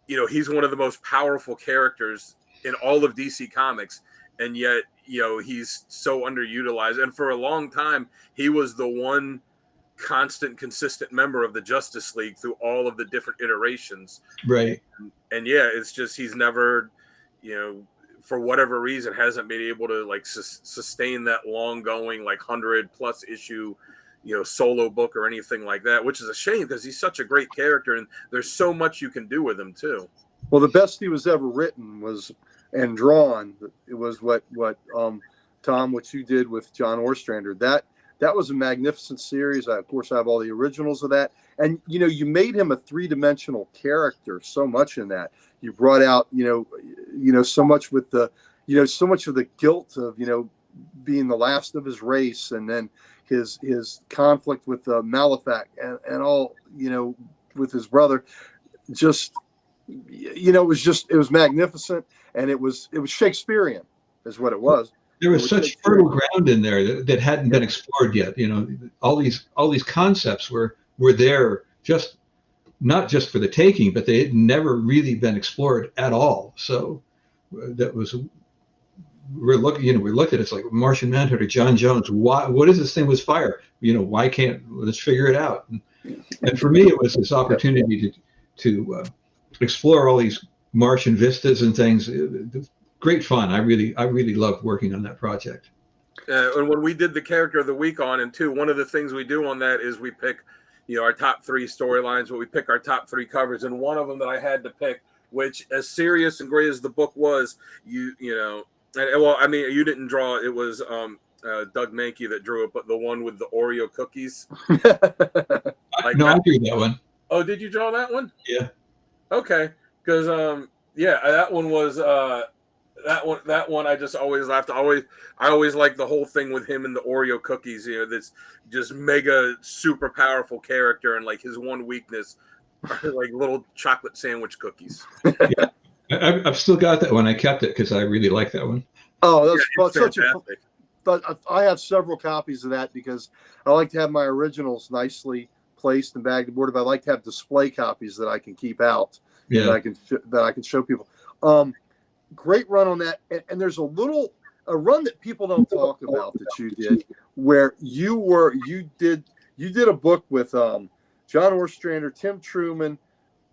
he's one of the most powerful characters in all of DC Comics. And yet, he's so underutilized. And for a long time, he was the one consistent member of the Justice League through all of the different iterations. Right. And yeah, it's just, he's never, for whatever reason, hasn't been able to like sustain that long going, like 100+ issue, solo book or anything like that, which is a shame because he's such a great character and there's so much you can do with him too. Well, the best he was ever written was and drawn. It was what Tom, what you did with John Ostrander. That was a magnificent series. Of course, I have all the originals of that. And, you made him a three-dimensional character so much in that. You brought out, so much with the, so much of the guilt of, being the last of his race, and then his conflict with Malefak and all, with his brother. Just, it was magnificent, and it was Shakespearean is what it was. There was such fertile ground in there that hadn't been explored yet. All these concepts were there, just not just for the taking, but they had never really been explored at all. So that was, we looked at it, it's like Martian Manhunter, John Jones. What is this thing with fire? Why can't, let's figure it out. And for me, it was this opportunity to explore all these Martian vistas and things. Great fun. I really loved working on that project. And when we did the character of the week on, and two, one of the things we do on that is we pick, our top 3 storylines, but we pick our top 3 covers. And one of them that I had to pick, which, as serious and great as the book was, you didn't draw it. It was Doug Mankey that drew it, but the one with the Oreo cookies. I drew that one. Oh, did you draw that one? Yeah. Okay. Because that one was that one I just always laughed. I always liked the whole thing with him and the Oreo cookies. This just mega super powerful character, and like his one weakness are like little chocolate sandwich cookies. Yeah. I've still got that one. I kept it because I really like that one. Oh, that's such fantastic. But I have several copies of that because I like to have my originals nicely placed and bagged and boarded. But I like to have display copies that I can keep out. Yeah. That I can show people. Great run on that. And there's a run that people don't talk about that you did, where you did a book with John Ostrander, Tim Truman,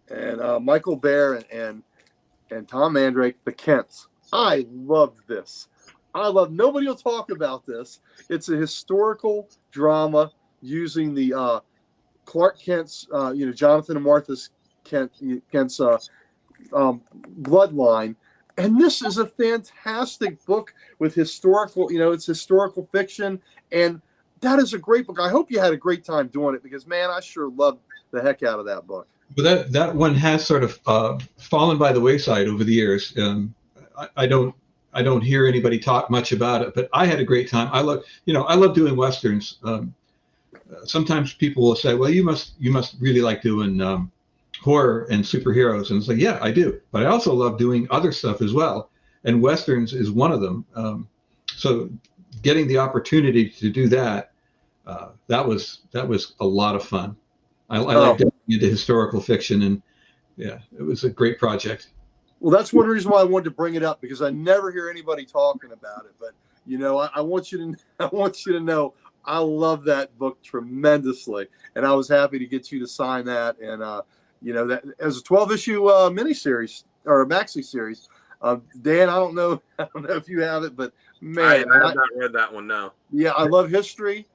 and Michael Baer and Tom Mandrake, the Kents. I loved this. Nobody will talk about this. It's a historical drama using the Clark Kent's, Jonathan and Martha Kent's bloodline. And this is a fantastic book with historical, it's historical fiction. And that is a great book. I hope you had a great time doing it because, man, I sure loved the heck out of that book. But that one has sort of fallen by the wayside over the years. I don't hear anybody talk much about it, but I had a great time. I love doing Westerns. Sometimes people will say, well, you must really like doing horror and superheroes. And it's like, yeah, I do. But I also love doing other stuff as well. And Westerns is one of them. So getting the opportunity to do that, that was a lot of fun. I like getting into historical fiction, and yeah, it was a great project. Well, that's one reason why I wanted to bring it up, because I never hear anybody talking about it. But I want you to know I love that book tremendously, and I was happy to get you to sign that. And that as a 12-issue miniseries or a maxi series. Dan, I don't know if you have it, but man, I have not read that one. No. Yeah, I love history,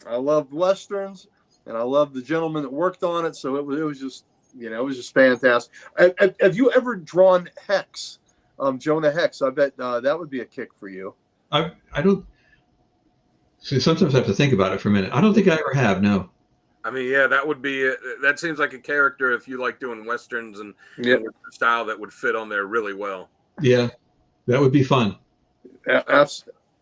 I love Westerns, and I love the gentleman that worked on it. So it was just fantastic. Have you ever drawn Hex, Jonah Hex? I bet that would be a kick for you. I don't. See, sometimes I have to think about it for a minute. I don't think I ever have. No. I mean, yeah, that seems like a character if you like doing Westerns and style that would fit on there really well. Yeah, that would be fun.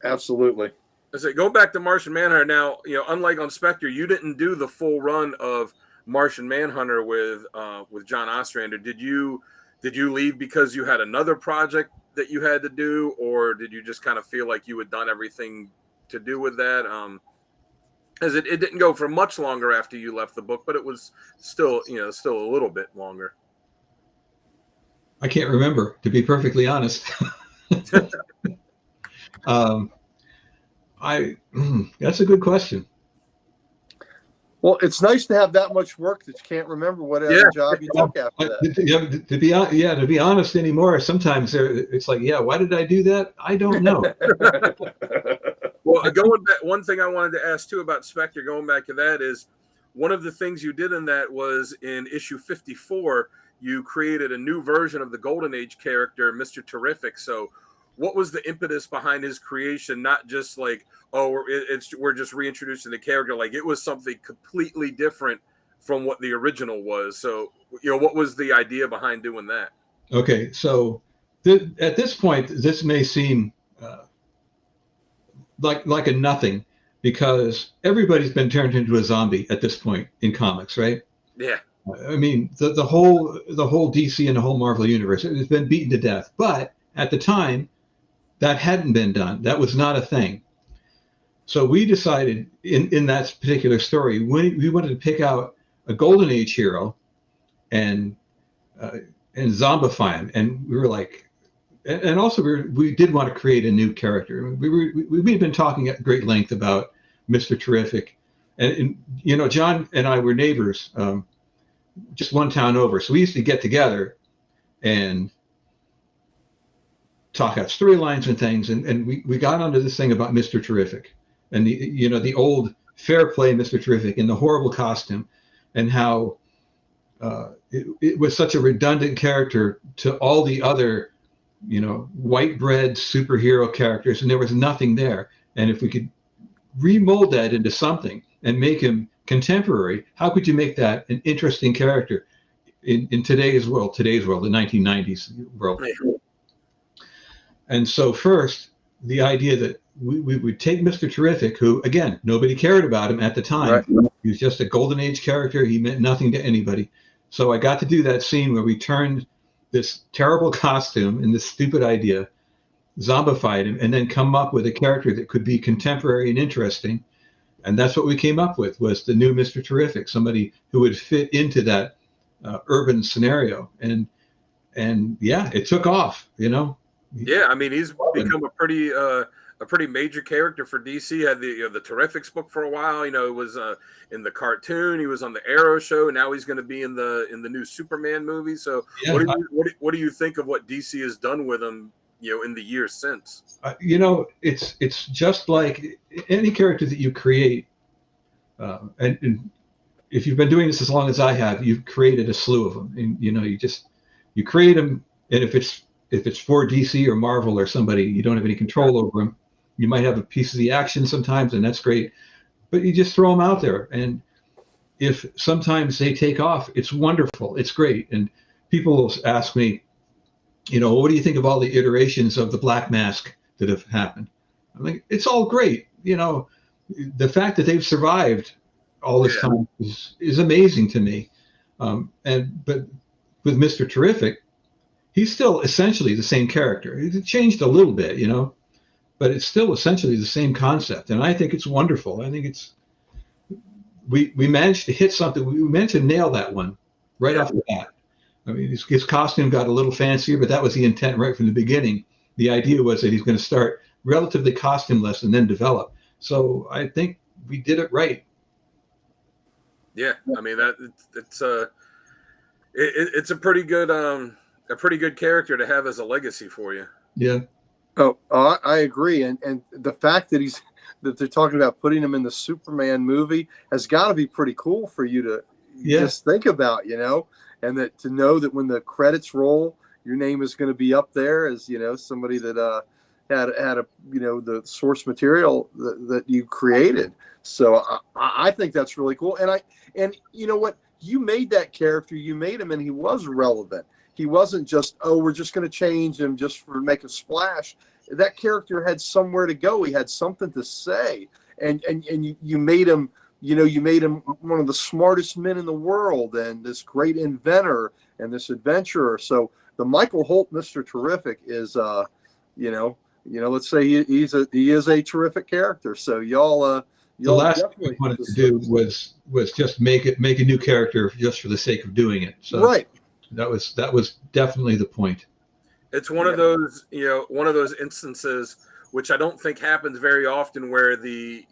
Absolutely. I say, go back to Martian Manhunter. Now, unlike on Spectre, you didn't do the full run of Martian Manhunter with John Ostrander. Did you leave because you had another project that you had to do, or did you just kind of feel like you had done everything to do with that? As it didn't go for much longer after you left the book, but it was still a little bit longer. I can't remember, to be perfectly honest. That's a good question. Well, it's nice to have that much work that you can't remember what other job you took after that. To be honest anymore, sometimes it's like, why did I do that? I don't know. Well, going back, one thing I wanted to ask too about Spectre, going back to that is, one of the things you did in that was in issue 54, you created a new version of the Golden Age character, Mr. Terrific. So what was the impetus behind his creation? Not just like, oh, we're just reintroducing the character. Like, it was something completely different from what the original was. So, what was the idea behind doing that? Okay, so at this point, this may seem like a nothing, because everybody's been turned into a zombie at this point in comics, right? Yeah. I mean, the whole DC and the whole Marvel universe has been beaten to death. But at the time, that hadn't been done. That was not a thing. So we decided in that particular story, we wanted to pick out a Golden Age hero and zombify him. And we were like, and also we did want to create a new character. We'd been talking at great length about Mr. Terrific, and John and I were neighbors, just one town over. So we used to get together and talk out storylines and things, and we got onto this thing about Mr. Terrific and the old Fair Play Mr. Terrific and the horrible costume, and how it was such a redundant character to all the other white bread superhero characters, and there was nothing there. And if we could remold that into something and make him contemporary, how could you make that an interesting character in today's world, the 1990s world? And so first, the idea that we would take Mr. Terrific, who, again, nobody cared about him at the time. Right. He was just a Golden Age character. He meant nothing to anybody. So I got to do that scene where we turned this terrible costume and this stupid idea, zombified him, and then come up with a character that could be contemporary and interesting. And that's what we came up with, was the new Mr. Terrific, somebody who would fit into that urban scenario. And yeah, it took off, Yeah, I mean, he's become a pretty major character for DC. Had the Terrifics book for a while. It was in the cartoon. He was on the Arrow show. Now he's going to be in the new Superman movie. So yeah, what do you think of what DC has done with him? In the years since. It's just like any character that you create, and if you've been doing this as long as I have, you've created a slew of them. And you create them, and if it's for DC or Marvel or somebody, you don't have any control over them. You might have a piece of the action sometimes, and that's great, but you just throw them out there. And if sometimes they take off, it's wonderful, it's great. And people ask me, what do you think of all the iterations of the Black Mask that have happened? I'm like, it's all great. The fact that they've survived all this time is amazing to me. But with Mr. Terrific, he's still essentially the same character. It changed a little bit, but it's still essentially the same concept. And I think it's wonderful. I think we managed to hit something. We managed to nail that one right off the bat. I mean, his costume got a little fancier, but that was the intent right from the beginning. The idea was that he's going to start relatively costumeless and then develop. So I think we did it right. Yeah, I mean it's a pretty good character to have as a legacy for you. Yeah. Oh, I agree, and the fact that they're talking about putting him in the Superman movie has got to be pretty cool for you to just think about, and that to know that when the credits roll, your name is going to be up there as somebody that had a the source material that you created. So I think that's really cool. And you know what, you made that character, you made him, and he was relevant. He wasn't just, we're just going to change him just for make a splash. That character had somewhere to go. He had something to say, and you made him. You made him one of the smartest men in the world, and this great inventor and this adventurer. So the Michael Holt Mr. Terrific is, let's say he is a terrific character. So y'all the last thing we wanted to do was just make a new character just for the sake of doing it. So right. That was definitely the point. It's one of those instances which I don't think happens very often, where the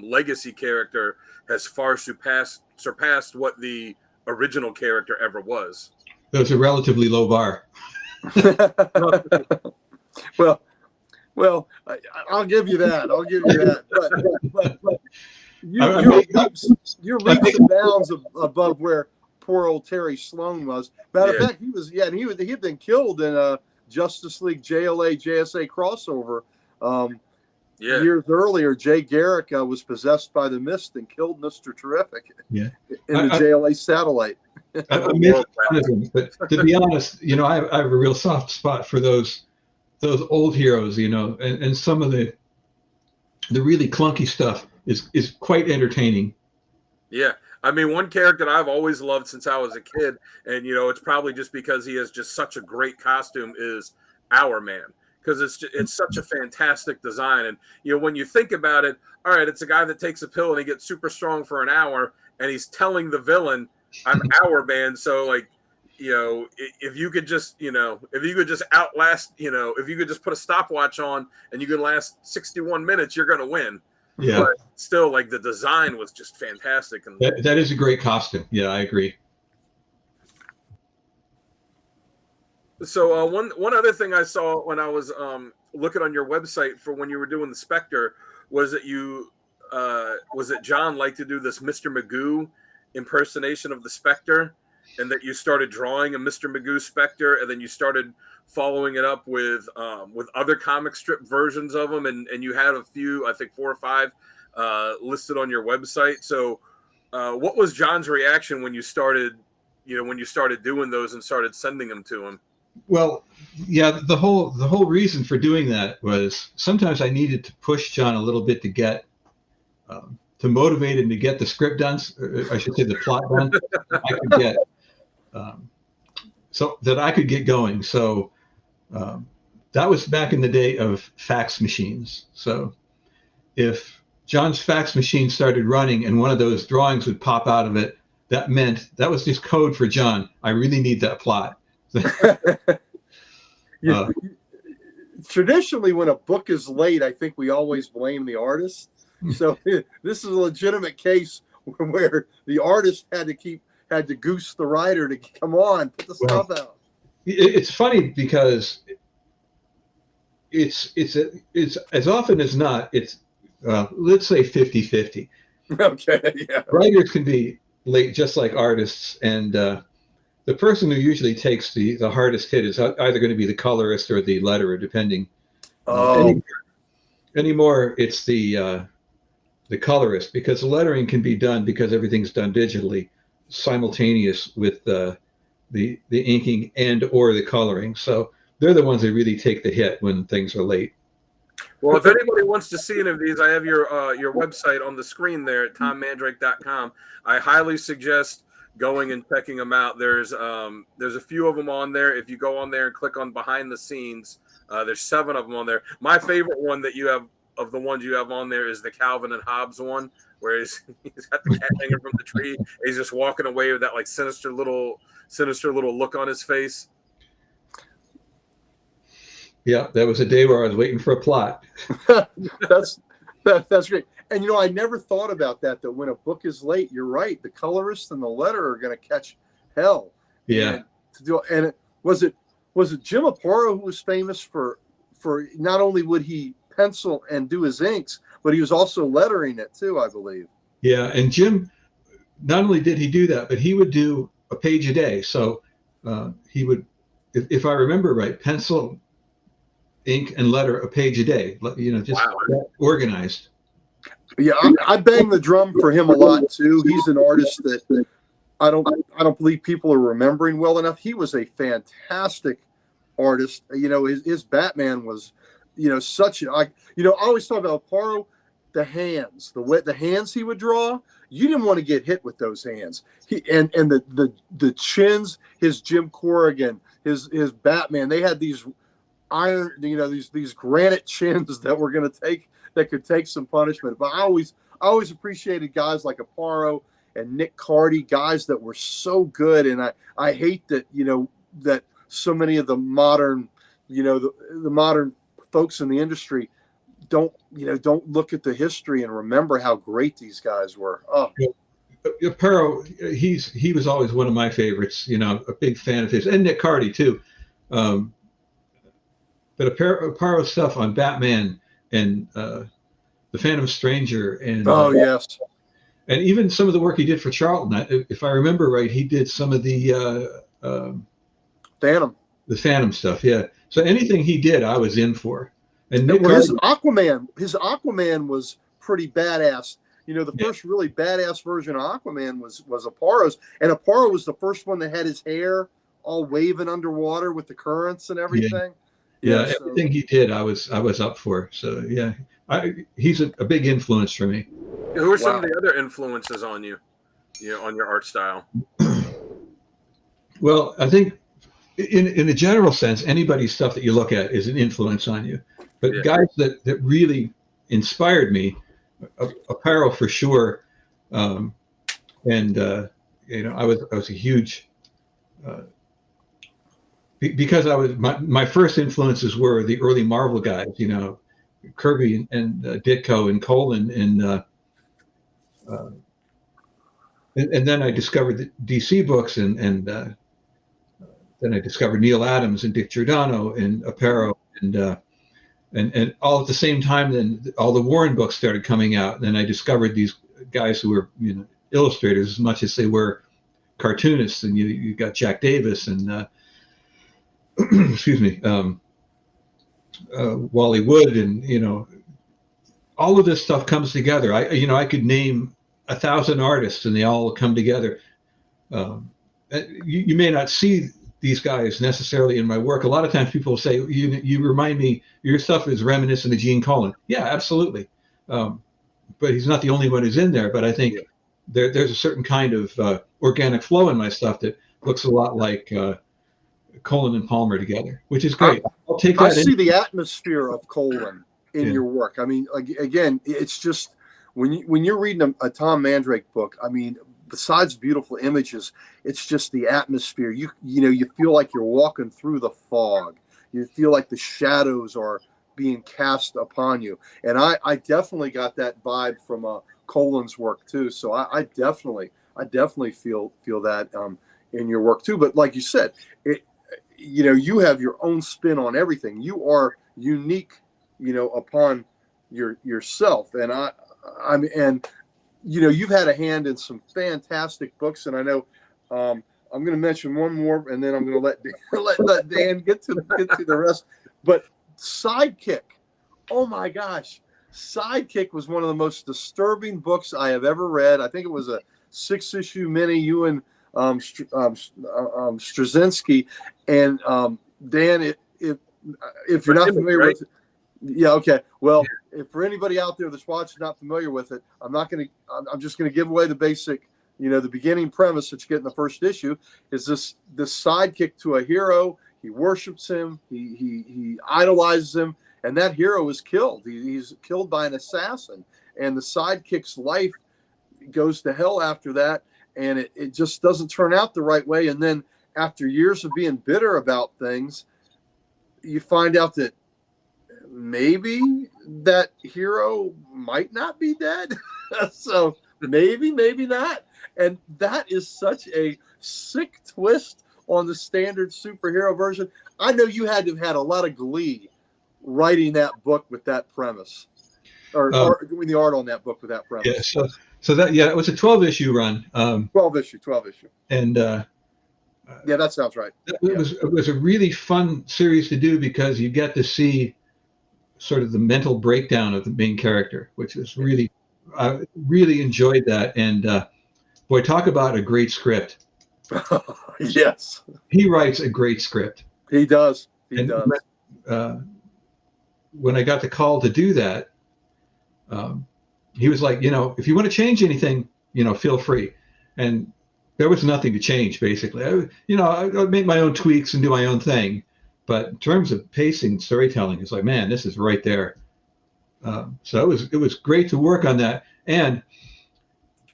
legacy character has far surpassed what the original character ever was. That was a relatively low bar. Well, I'll give you that. you're leaps and bounds above where poor old Terry Sloan was. Matter of fact, he had been killed in a Justice League JSA crossover. Years earlier, Jay Garrick was possessed by the mist and killed Mr. Terrific in the JLA satellite. I made fun of him, but to be honest, I have a real soft spot for those old heroes, and some of the really clunky stuff is quite entertaining. Yeah. I mean, one character that I've always loved since I was a kid, and it's probably just because he has just such a great costume, is Our Man, because it's such a fantastic design. And when you think about it, all right, it's a guy that takes a pill and he gets super strong for an hour, and he's telling the villain, "I'm Our Man." So like, if you could just outlast, if you could just put a stopwatch on and you could last 61 minutes, you're gonna win. Yeah. But still, like, the design was just fantastic. And that is a great costume. Yeah, I agree. So one other thing I saw when I was looking on your website for when you were doing the Spectre was that John liked to do this Mr. Magoo impersonation of the Spectre, and that you started drawing a Mr. Magoo Spectre, and then you started following it up with other comic strip versions of them, and you had a few, I think 4 or 5 listed on your website. So what was John's reaction when you started doing those and started sending them to him? Well, yeah, the whole reason for doing that was sometimes I needed to push John a little bit to get to motivate him to get the script done. I should say the plot done. I could get so that I could get going. So that was back in the day of fax machines. So if John's fax machine started running and one of those drawings would pop out of it, that meant that was just code for John. I really need that plot. Traditionally, when a book is late, I think we always blame the artist. So this is a legitimate case where the artist had to goose the writer to come on, put the stuff out. It's funny because it's as often as not, it's let's say 50-50. Okay, yeah. Writers can be late just like artists, and the person who usually takes the hardest hit is either going to be the colorist or the letterer, depending. Anymore, it's the colorist, because the lettering can be done, because everything's done digitally, simultaneous with the inking and or the coloring. So they're the ones that really take the hit when things are late. Well, if anybody wants to see any of these, I have your website on the screen there at tommandrake.com. I highly suggest going and checking them out. There's a few of them on there. If you go on there and click on behind the scenes, there's 7 of them on there. My favorite one that you have, of the ones you have on there, is the Calvin and Hobbes one, where he's got the cat hanging from the tree. He's just walking away with that like sinister little look on his face. Yeah, that was a day where I was waiting for a plot. That's great. And I never thought about that when a book is late, you're right. The colorist and the letterer are going to catch hell. Yeah. Was it Jim Aparo who was famous for not only would he pencil and do his inks, but he was also lettering it too, I believe. Yeah, and Jim, not only did he do that, but he would do a page a day. So he would, if I remember right, pencil, ink, and letter a page a day. Just that organized. Yeah, I bang the drum for him a lot too. He's an artist that I don't believe people are remembering well enough. He was a fantastic artist. His Batman was, such I always talk about Aparo, the hands, the hands he would draw. You didn't want to get hit with those hands. And the chins, his Jim Corrigan, his Batman, they had these iron, these granite chins that could take some punishment. But I always appreciated guys like Aparo and Nick Cardy, guys that were so good. And I hate that that so many of the modern the modern folks in the industry don't look at the history and remember how great these guys were. Oh, Aparo, he was always one of my favorites. A big fan of his, and Nick Cardy too. But Aparo's stuff on Batman and The Phantom Stranger, and Oh yes, and even some of the work he did for Charlton. If I remember right, he did some of Phantom. the Phantom stuff. Yeah. So anything he did, I was in for. And Nick Well, his Gardner, Aquaman was pretty badass. You know, the first really badass version of Aquaman was Aparo's, and Aparo was the first one that had his hair all waving underwater with the currents and everything. yeah, So, everything he did, I was up for. So yeah, he's a big influence for me. Who are some of the other influences on you, on your art style? Well, I think in a general sense, anybody's stuff that you look at is an influence on you. But guys that really inspired me, Aparo for sure, and I was a huge because I was my first influences were the early Marvel guys, Kirby and Ditko and Colin and then I discovered the DC books and then I discovered Neil Adams and Dick Giordano and Aparo and all at the same time. Then all the Warren books started coming out. And then I discovered these guys who were illustrators as much as they were cartoonists. And you got Jack Davis and excuse me, Wally Wood, and all of this stuff comes together. I could name 1,000 artists and they all come together. You may not see these guys necessarily in my work. A lot of times people say, you remind me, your stuff is reminiscent of Gene Colan. Yeah, absolutely. But he's not the only one who's in there. But I think there's a certain kind of organic flow in my stuff that looks a lot like Colan and Palmer together, which is great. I'll take that. I see the atmosphere of Colan in your work. I mean, again, it's just when you're reading a Tom Mandrake book, I mean, besides beautiful images, it's just the atmosphere. You feel like you're walking through the fog. You feel like the shadows are being cast upon you. And I definitely got that vibe from Colan's work too. So I definitely feel that in your work too. But like you said, you have your own spin on everything. You are unique, upon yourself. And you've had a hand in some fantastic books, and I know I'm going to mention one more, and then I'm going to let Dan get to the rest. But Sidekick, oh my gosh, Sidekick was one of the most disturbing books I have ever read. I think it was a 6-issue mini. You and Straczynski, and Dan, if you're not familiar with it. Yeah. Okay. Well, if for anybody out there that's watching not familiar with it, I'm just going to give away the basic, the beginning premise that you get in the first issue is this sidekick to a hero. He worships him. He idolizes him, and that hero is killed. He's killed by an assassin, and the sidekick's life goes to hell after that, and it just doesn't turn out the right way. And then after years of being bitter about things, you find out that maybe that hero might not be dead. So maybe not. And that is such a sick twist on the standard superhero version. I know you had to have had a lot of glee writing that book with that premise, or doing the art on that book with that premise. Yeah. So that it was a 12-issue run. 12 issue. And yeah, that sounds right. It was a really fun series to do because you get to see sort of the mental breakdown of the main character, which was I really enjoyed that. And boy, talk about a great script. Yes. He writes a great script. He does. When I got the call to do that, he was like, if you want to change anything, feel free. And there was nothing to change, basically. I make my own tweaks and do my own thing. But in terms of pacing and storytelling, it's like, man, this is right there. So it was great to work on that. And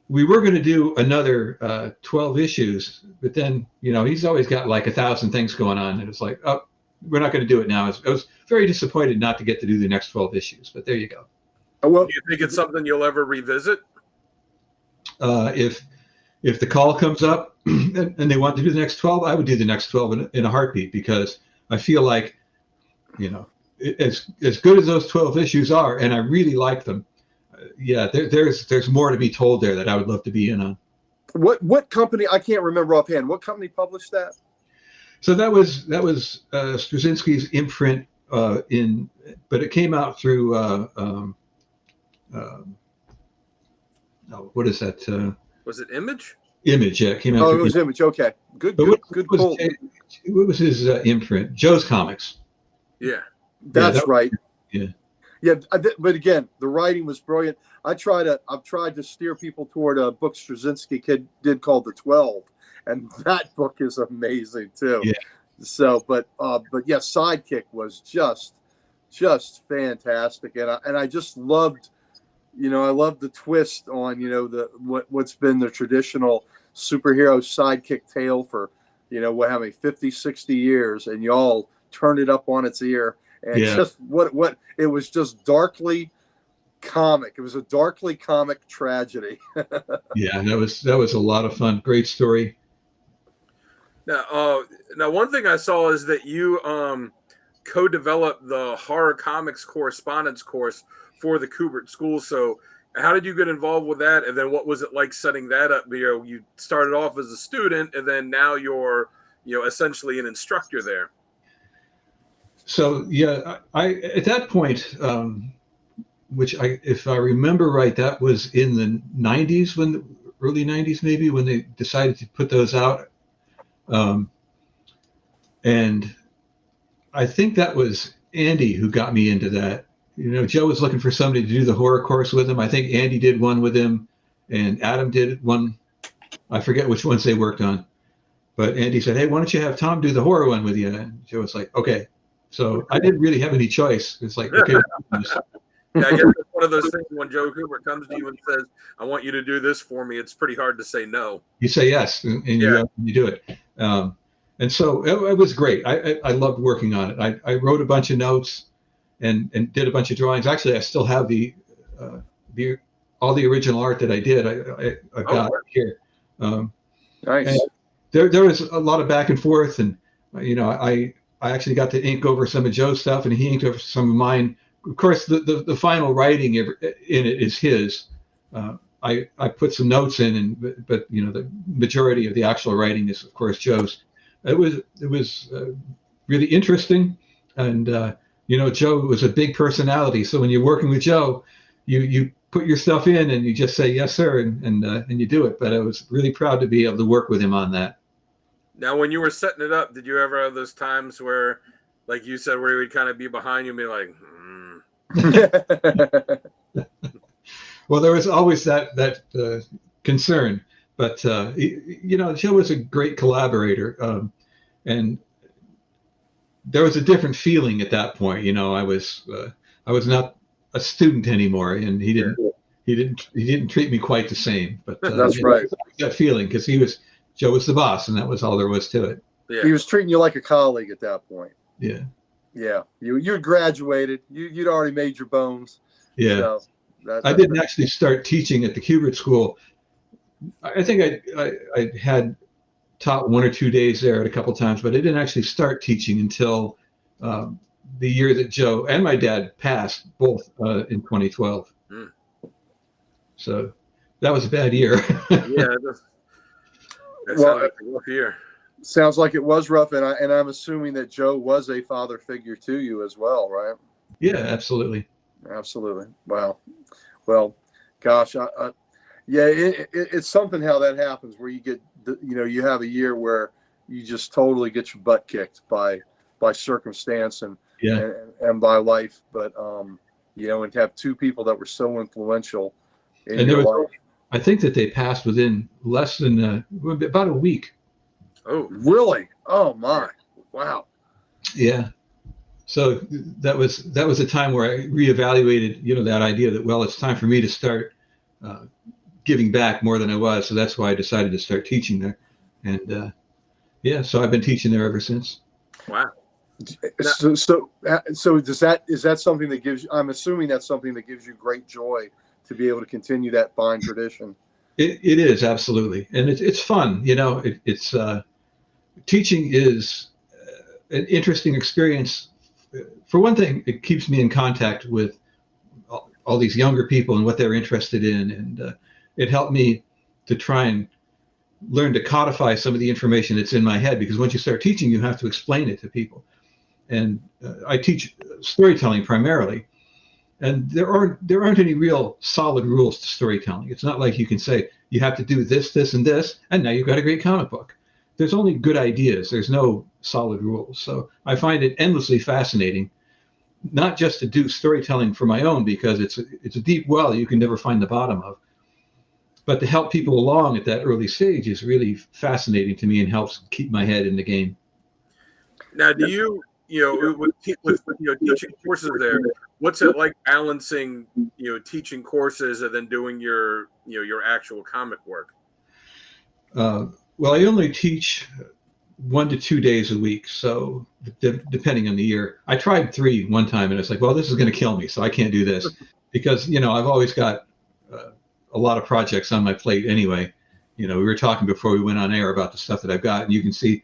we were going to do another 12 issues, but then, he's always got like 1,000 things going on. And it's like, oh, we're not going to do it now. I was very disappointed not to get to do the next 12 issues, but there you go. Well, do you think it's something you'll ever revisit? If the call comes up and they want to do the next 12, I would do the next 12 in a heartbeat, because I feel like, as good as those 12 issues are, and I really like them, yeah, there's more to be told there that I would love to be in on. What company? I can't remember offhand. What company published that? So that was Straczynski's imprint but it came out through what is that? Was it Image? Image, yeah, it came out. Oh, through it was Image. Okay, good pull. What was his imprint? Joe's Comics. Yeah, that's right. Yeah. Yeah, but again, the writing was brilliant. I've tried to steer people toward a book Straczynski did called The 12, and that book is amazing too. Yeah. So, but yeah, Sidekick was just fantastic, and I just loved, I loved the twist on what's been the traditional superhero sidekick tale for how many 50, 60 years, and y'all turned it up on its ear. And just what it was, just darkly comic. It was a darkly comic tragedy. Yeah, that was a lot of fun. Great story. Now one thing I saw is that you co-developed the horror comics correspondence course for the Kubert School. So how did you get involved with that? And then what was it like setting that up? You started off as a student, and then now you're essentially an instructor there. So yeah, I at that point, if I remember right, that was in the 90s, early 90s maybe, when they decided to put those out. And I think that was Andy who got me into that. Joe was looking for somebody to do the horror course with him. I think Andy did one with him, and Adam did one. I forget which ones they worked on. But Andy said, "Hey, why don't you have Tom do the horror one with you?" And Joe was like, "Okay." So I didn't really have any choice. It's like, okay. Yeah, I guess it's one of those things when Joe Kubert comes to you and says, "I want you to do this for me," it's pretty hard to say no. You say yes, and you do it. And so it was great. I loved working on it. I wrote a bunch of notes and did a bunch of drawings. Actually, I still have all the original art that I did. I got here. Nice. And there was a lot of back and forth, and I actually got to ink over some of Joe's stuff, and he inked over some of mine. Of course, the final writing in it is his. I put some notes in, but the majority of the actual writing is, of course, Joe's. It was really interesting, and Joe was a big personality. So when you're working with Joe, you put your stuff in and you just say yes, sir, and you do it. But I was really proud to be able to work with him on that. Now, when you were setting it up, did you ever have those times where, like you said, where he would kind of be behind you and be like, Well, there was always that concern, but Joe was a great collaborator, and there was a different feeling at that point. I was not a student anymore, and he didn't treat me quite the same. But that's right. That feeling, because Joe was the boss, and that was all there was to it. Yeah. He was treating you like a colleague at that point. Yeah. Yeah. You graduated. You'd already made your bones. Yeah. So I didn't actually start teaching at the Kubert School. I think I had taught 1 or 2 days there at a couple times, but I didn't actually start teaching until the year that Joe and my dad passed, both in 2012. Mm. So that was a bad year. Yeah. That sounds like a rough year. Sounds like it was rough, and I'm assuming that Joe was a father figure to you as well, right? Yeah, absolutely. Absolutely. Wow. Well, gosh, it's something how that happens, where you get, you have a year where you just totally get your butt kicked by circumstance and by life, but and to have two people that were so influential in your life. I think that they passed within less than about a week. Oh, really? Oh my! Wow. Yeah. So that was a time where I reevaluated, that idea that, well, it's time for me to start giving back more than I was. So that's why I decided to start teaching there, and so I've been teaching there ever since. Wow. So is that something that gives you? I'm assuming that's something that gives you great joy to be able to continue that fine tradition. It is, absolutely, and it's fun. It's teaching is an interesting experience. For one thing, it keeps me in contact with all these younger people and what they're interested in, and it helped me to try and learn to codify some of the information that's in my head, because once you start teaching, you have to explain it to people. And I teach storytelling primarily, and there aren't any real solid rules to storytelling. It's not like you can say you have to do this, this, and this, and now you've got a great comic book. There's only good ideas. There's no solid rules. So I find it endlessly fascinating, not just to do storytelling for my own, because it's a deep well you can never find the bottom of, but to help people along at that early stage is really fascinating to me and helps keep my head in the game. Now, do you with teaching courses there, what's it like balancing teaching courses and then doing your actual comic work? Well, I only teach 1 to 2 days a week, so depending on the year. I tried 3 one time, and it's like, well, this is going to kill me, so I can't do this because I've always got a lot of projects on my plate anyway. We were talking before we went on air about the stuff that I've got, and you can see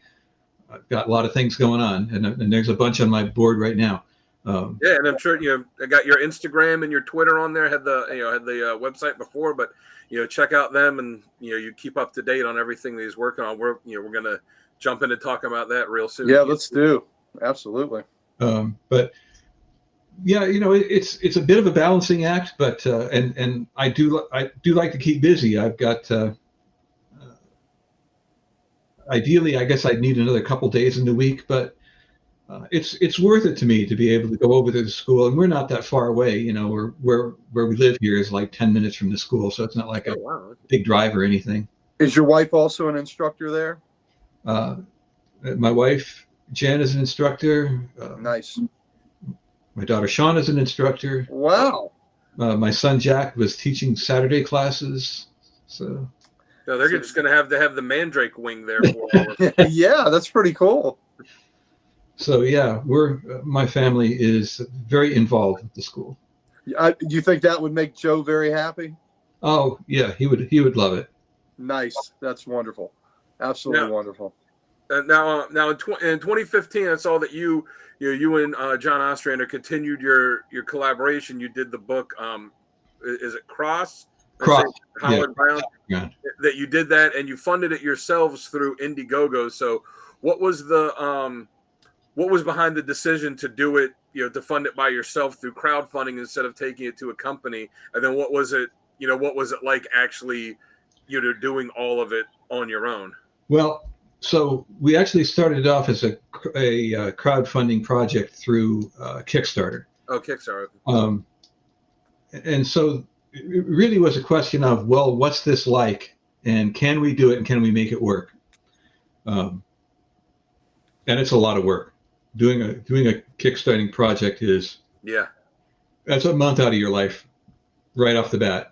I've got a lot of things going on, and there's a bunch on my board right now. Yeah, and I'm sure I got your Instagram and your Twitter on there. Had the website before, but check out them, and you keep up to date on everything that he's working on. We're gonna jump into talking about that real soon. Yeah, let's do. Absolutely. But yeah, it's a bit of a balancing act, but and I do like to keep busy. I've got ideally, I guess I'd need another couple days in the week, but it's worth it to me to be able to go over to the school, and we're not that far away. Where we live here is like 10 minutes from the school, so it's not like a big drive or anything. Is your wife also an instructor there? My wife Jan is an instructor. Nice. My daughter Sean is an instructor. Wow. My son Jack was teaching Saturday classes. So. No, they're just going to have the Mandrake wing there for Yeah, that's pretty cool. So yeah, my family is very involved with the school. Do you think that would make Joe very happy? Oh yeah, he would love it. Nice, that's wonderful, absolutely wonderful. Now in 2015, I saw that you and John Ostrander continued your collaboration. You did the book. Is it Cross? Howard Brown. Yeah. That you did that, and you funded it yourselves through Indiegogo. So, what was behind the decision to do it? To fund it by yourself through crowdfunding instead of taking it to a company. And then what was it? What was it like actually, doing all of it on your own? Well, so we actually started off as a crowdfunding project through Kickstarter. Oh, Kickstarter. And so it really was a question of, well, what's this like, and can we do it, and can we make it work? And it's a lot of work. Doing a Kickstarting project that's a month out of your life right off the bat.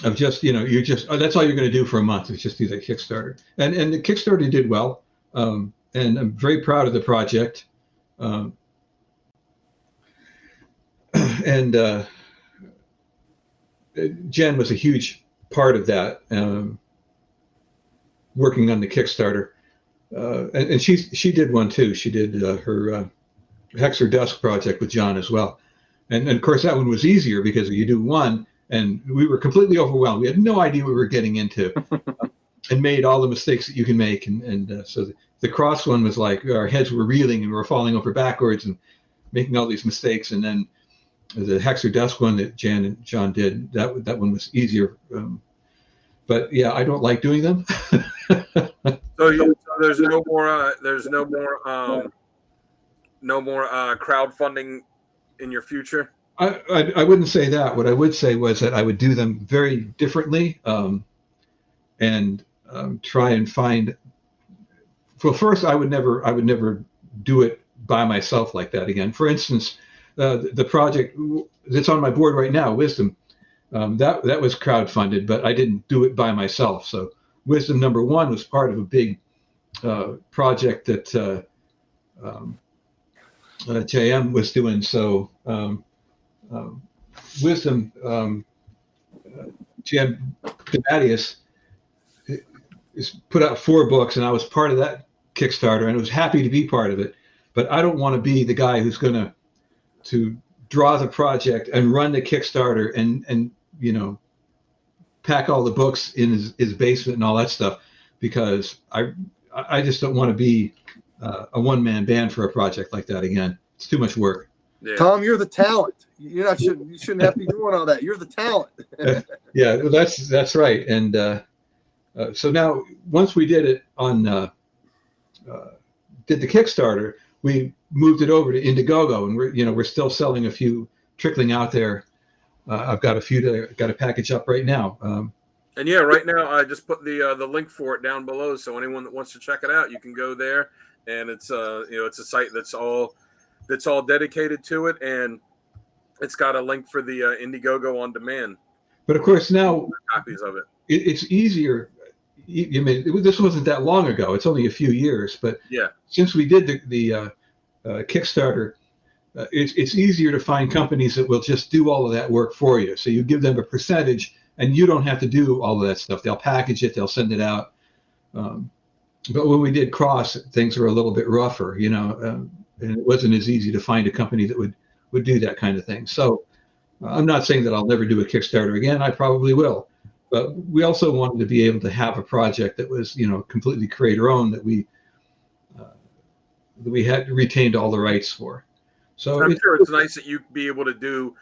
Of just that's all you're going to do for a month is just do that Kickstarter, and the Kickstarter did well, and I'm very proud of the project, and Jen was a huge part of that, working on the Kickstarter, and she did one too. She did her Hexer Dusk project with John as well, and of course that one was easier because you do one. And we were completely overwhelmed. We had no idea what we were getting into, and made all the mistakes that you can make. And so the Cross one was like our heads were reeling and we were falling over backwards and making all these mistakes. And then the Hexer Dusk one that Jan and John did, that one was easier. But yeah, I don't like doing them. So there's no more crowdfunding in your future. I wouldn't say that. What I would say was that I would do them very differently, and try and find. Well, first, I would never do it by myself like that again. For instance, the project that's on my board right now, Wisdom, that was crowdfunded, but I didn't do it by myself. So Wisdom #1 was part of a big project that JM was doing. So. Wisdom, Jim Dematius has put out 4 books, and I was part of that Kickstarter, and I was happy to be part of it. But I don't want to be the guy who's going to draw the project and run the Kickstarter and pack all the books in his basement and all that stuff, because I just don't want to be a one-man band for a project like that again. It's too much work. Yeah. Tom, you're the talent. You shouldn't have to be doing all that. You're the talent. Yeah, that's right. And so now, once we did it on did the Kickstarter, we moved it over to Indiegogo, and we're still selling a few trickling out there. I've got a few that got to package up right now. And yeah, right now I just put the link for it down below, so anyone that wants to check it out, you can go there, and it's it's a site that's all dedicated to it, and it's got a link for the Indiegogo on demand. But of course now copies of it. It's easier. I mean, this wasn't that long ago. It's only a few years, but yeah, since we did the Kickstarter, it's easier to find companies that will just do all of that work for you. So you give them a percentage, and you don't have to do all of that stuff. They'll package it, they'll send it out. But when we did Cross, things were a little bit rougher, and it wasn't as easy to find a company that would do that kind of thing. So I'm not saying that I'll never do a Kickstarter again. I probably will. But we also wanted to be able to have a project that was, completely creator-owned, that we had retained all the rights for. So I'm sure it's nice that you be able to do,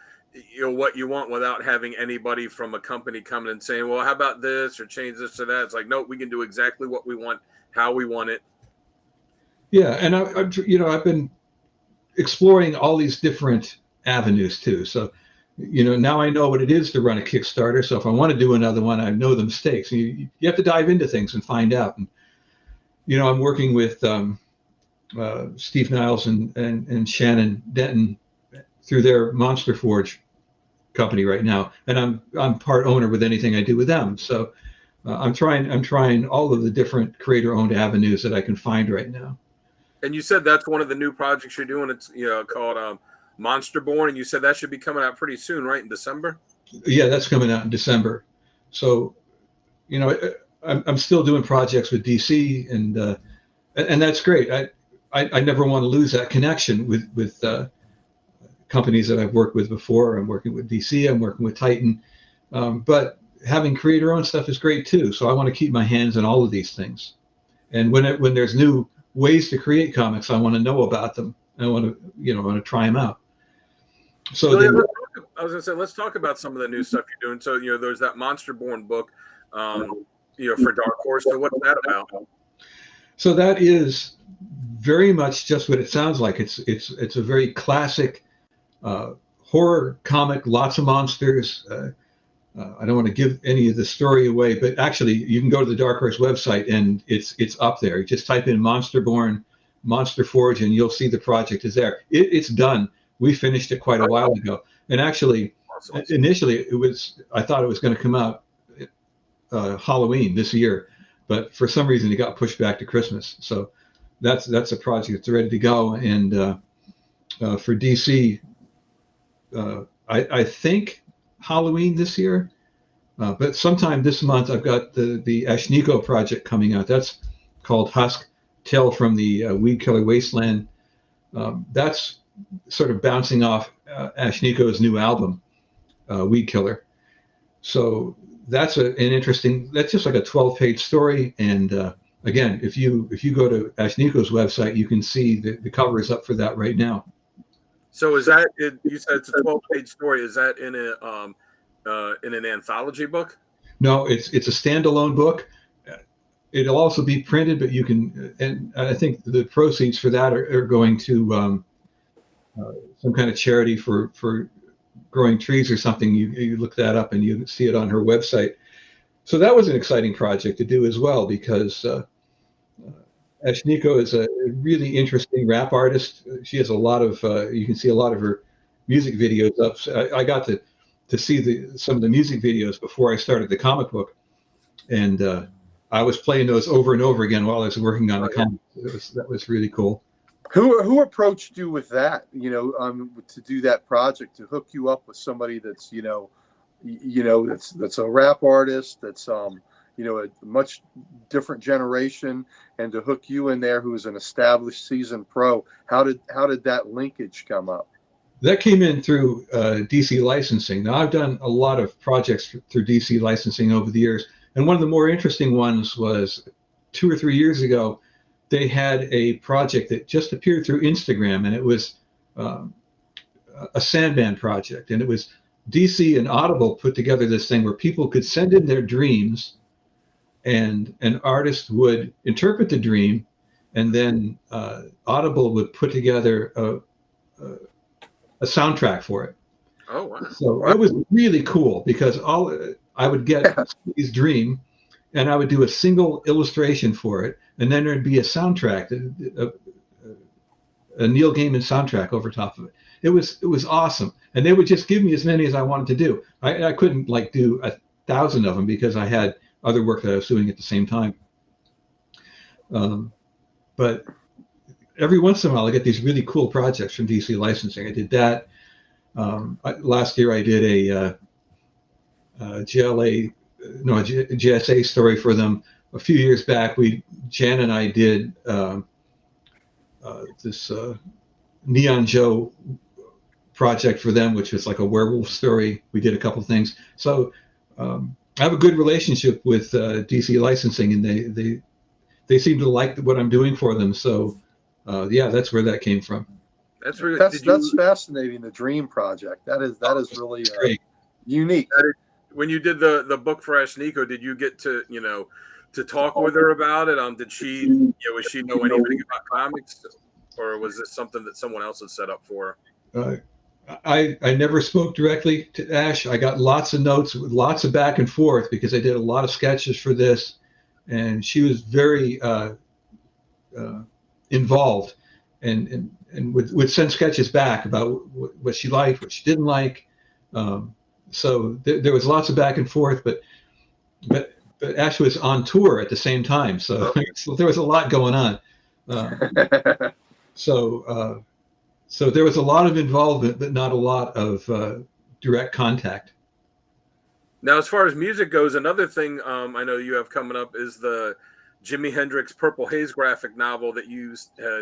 what you want without having anybody from a company coming and saying, "Well, how about this?" or "Change this or that." It's like, no, we can do exactly what we want, how we want it. Yeah, and I've been exploring all these different avenues too. So, now I know what it is to run a Kickstarter. So if I want to do another one, I know the mistakes. You have to dive into things and find out. And I'm working with Steve Niles and Shannon Denton through their Monster Forge company right now, and I'm part owner with anything I do with them. So I'm trying all of the different creator-owned avenues that I can find right now. And you said that's one of the new projects you're doing. It's called Monster Born, and you said that should be coming out pretty soon, right? In December? Yeah, that's coming out in December. So, I'm still doing projects with DC, and that's great. I never want to lose that connection with companies that I've worked with before. I'm working with DC, I'm working with Titan, but having creator-owned stuff is great too. So I want to keep my hands on all of these things. And when there's new ways to create comics, I want to know about them. I want to try them out. So I was gonna say, let's talk about some of the new stuff you're doing. So there's that Monster Born book, for Dark Horse. So what's that about? So that is very much just what it sounds like. It's a very classic horror comic, lots of monsters. I don't want to give any of the story away, but actually you can go to the Dark Horse website and it's up there. You just type in Monster Born, Monster Forge, and you'll see the project is there. It's done. We finished it quite a while ago. And actually, initially I thought it was going to come out Halloween this year, but for some reason it got pushed back to Christmas. So that's a project that's ready to go. And for DC, I think Halloween this year, but sometime this month I've got the Ashniko project coming out. That's called Husk, Tale from the Weed Killer Wasteland. That's sort of bouncing off Ashniko's new album, Weed Killer. So that's that's just like a 12-page story. And again, if you go to Ashniko's website, you can see the cover is up for that right now. So is that it? You said it's a 12-page story. Is that in an anthology book? No, it's a standalone book. It'll also be printed, but you can, and I think the proceeds for that are going to some kind of charity for growing trees or something. You look that up and you can see it on her website. So that was an exciting project to do as well, because Ashniko is a really interesting rap artist. She has a lot of, you can see a lot of her music videos up. So I got to see some of the music videos before I started the comic book. And I was playing those over and over again while I was working on the comic. That was really cool. Who approached you with that, to do that project, to hook you up with somebody that's, that's a rap artist, that's, a much different generation, and to hook you in there, who is an established seasoned pro? How did that linkage come up? that came in through DC licensing. Now, I've done a lot of projects through DC licensing over the years, and one of the more interesting ones was 2 or 3 years ago. They had a project that just appeared through Instagram, and it was a Sandman project, and it was DC and Audible put together this thing where people could send in their dreams, and an artist would interpret the dream, and then Audible would put together a soundtrack for it. Oh, wow. So it was really cool because I would get his dream, and I would do a single illustration for it, and then there'd be a soundtrack, a Neil Gaiman soundtrack over top of it. It was awesome, and they would just give me as many as I wanted to do. I couldn't like do 1,000 of them because I had other work that I was doing at the same time. But every once in a while, I get these really cool projects from DC licensing. I did that. Last year, I did a GSA story for them. A few years back, Jan and I did this Neon Joe project for them, which was like a werewolf story. We did a couple things. So I have a good relationship with DC licensing, and they seem to like what I'm doing for them. So yeah, that's where that came from. That's fascinating. The Dream Project. That is really unique. When you did the book for Ash Nico, did you get to to talk with her about it? Did she was she know anything about comics, or was this something that someone else had set up for her? I never spoke directly to Ash. I got lots of notes, lots of back and forth because I did a lot of sketches for this, and she was very involved, and would send sketches back about what she liked, what she didn't like. So there was lots of back and forth, but Ash was on tour at the same time, so there was a lot going on. So there was a lot of involvement, but not a lot of direct contact. Now, as far as music goes, another thing I know you have coming up is the Jimi Hendrix Purple Haze graphic novel that you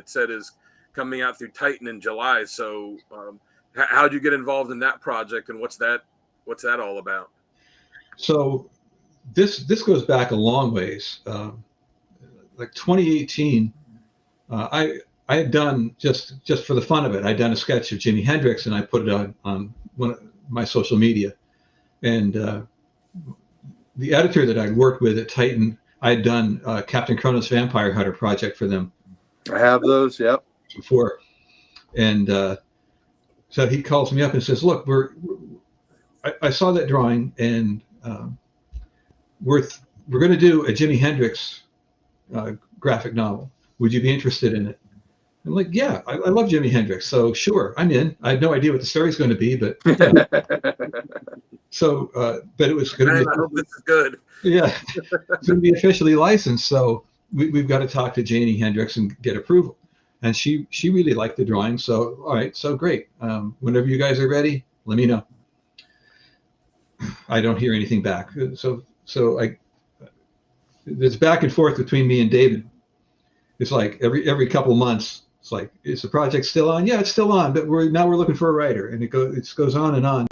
said is coming out through Titan in July. So how did you get involved in that project, and what's that all about? So this goes back a long ways. Like 2018, I had done just for the fun of it. I'd done a sketch of Jimi Hendrix, and I put it on one of my social media. And the editor that I'd worked with at Titan, I had done Captain Kronos Vampire Hunter project for them. I have those, yep. Before, and so he calls me up and says, "Look, I saw that drawing, and we're going to do a Jimi Hendrix graphic novel. Would you be interested in it?" I'm like, "Yeah, I love Jimi Hendrix, so sure, I'm in." I had no idea what the story's going to be, but yeah. So, but it was going to be. I hope this is good. Yeah, it's going to be officially licensed, so we've got to talk to Jimi Hendrix and get approval. And she really liked the drawing, so all right, so great. Whenever you guys are ready, let me know. I don't hear anything back, so there's back and forth between me and David. It's like every couple of months, it's like, is the project still on? Yeah, it's still on, but we're looking for a writer, and it goes on and on.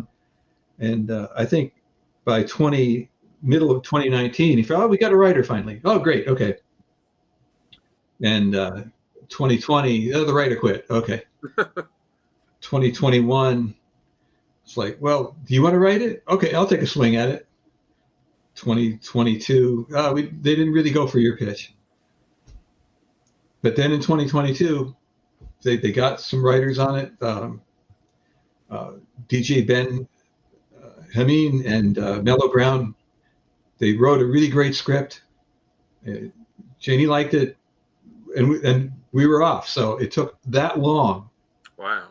And I think by middle of 2019, he thought, "Oh, we got a writer finally." "Oh, great, okay." And 2020, the writer quit. Okay. 2021, it's like, "Well, do you want to write it?" "Okay, I'll take a swing at it." 2022, they didn't really go for your pitch. But then in 2022, they got some writers on it. DJ Ben Hameen and Mello Brown. They wrote a really great script. Janie liked it, and we were off. So it took that long. Wow.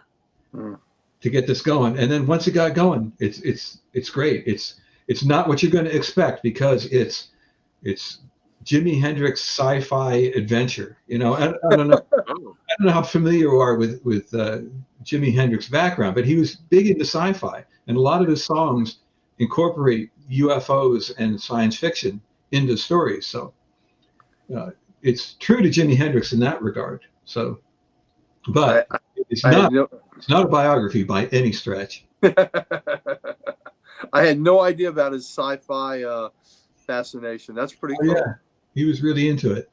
To get this going, and then once it got going, it's great. It's not what you're going to expect because it's Jimi Hendrix sci-fi adventure. I don't know. I don't know how familiar you are with Jimi Hendrix's background, but he was big into sci-fi, and a lot of his songs incorporate UFOs and science fiction into stories. So it's true to Jimi Hendrix in that regard. So, but It's I not. had no, It's not a biography by any stretch. I had no idea about his sci-fi fascination. That's pretty cool. Yeah, he was really into it.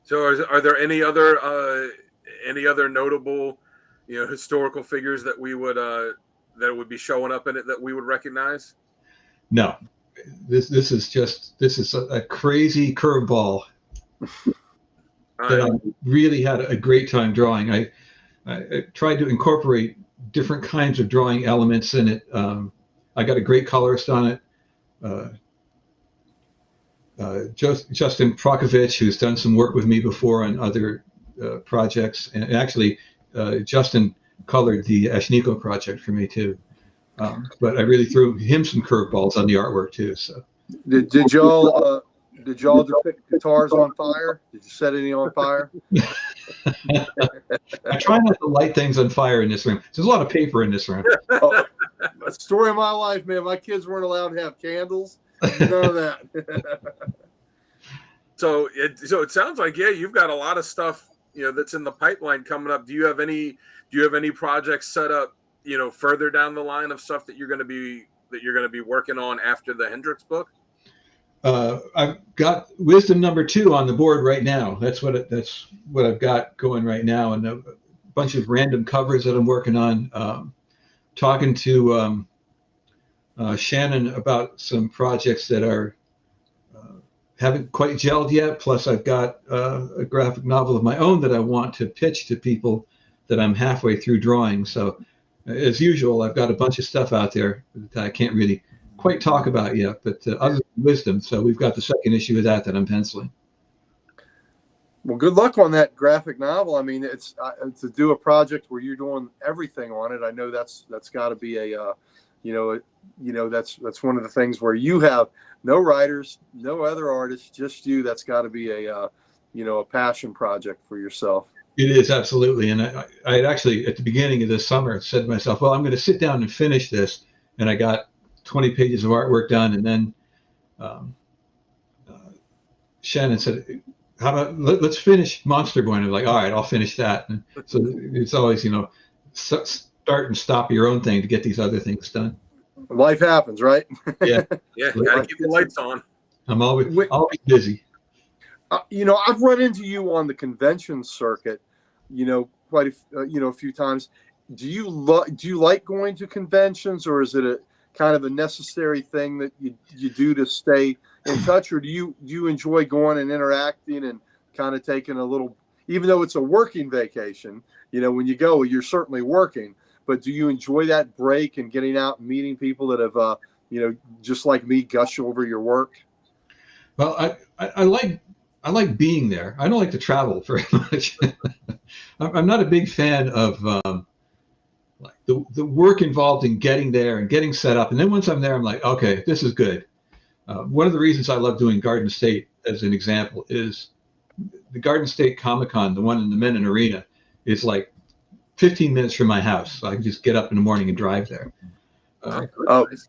So, are there any other notable, historical figures that we would that would be showing up in it that we would recognize? No, this is a crazy curveball that I really had a great time drawing. I tried to incorporate different kinds of drawing elements in it. I got a great colorist on it, Justin Prokovich, who's done some work with me before on other projects, and actually Justin colored the Ashniko project for me too. But I really threw him some curveballs on the artwork too. So Did y'all depict guitars on fire? Did you set any on fire? I try not to light things on fire in this room. There's a lot of paper in this room. Oh, a story of my life, man. My kids weren't allowed to have candles. None of that. So it sounds like, yeah, you've got a lot of stuff, that's in the pipeline coming up. Do you have any projects set up, further down the line of stuff that you're going to be working on after the Hendrix book? I've got Wisdom #2 on the board right now. That's what I've got going right now, and a bunch of random covers that I'm working on. Talking to Shannon about some projects that are haven't quite gelled yet. Plus, I've got a graphic novel of my own that I want to pitch to people that I'm halfway through drawing. So, as usual, I've got a bunch of stuff out there that I can't really quite talk about yet. But other than Wisdom, so we've got the second issue of that I'm penciling. Well, good luck on that graphic novel. I mean, it's to do a project where you're doing everything on it. I know that's got to be a that's one of the things where you have no writers, no other artists, just you. That's got to be a passion project for yourself. It is, absolutely. And I had actually at the beginning of this summer said to myself, well, I'm going to sit down and finish this. And I got 20 pages of artwork done, and then Shannon said, how about let's finish Monster Boy? And I'm like, all right, I'll finish that. And so it's always, start and stop your own thing to get these other things done. Life happens, right? Yeah, gotta keep the lights on. I'm always busy. I've run into you on the convention circuit, quite a few times. Do you like going to conventions, or is it a kind of a necessary thing that you do to stay in touch, or do you enjoy going and interacting and kind of taking a little, even though it's a working vacation, when you go, you're certainly working, but do you enjoy that break and getting out and meeting people that have, just like me, gush over your work? Well, I like being there. I don't like to travel very much. I'm not a big fan of like the work involved in getting there and getting set up. And then once I'm there, I'm like, okay, this is good. One of the reasons I love doing Garden State, as an example, is the Garden State Comic-Con, the one in the Menon Arena, is like 15 minutes from my house. So I can just get up in the morning and drive there.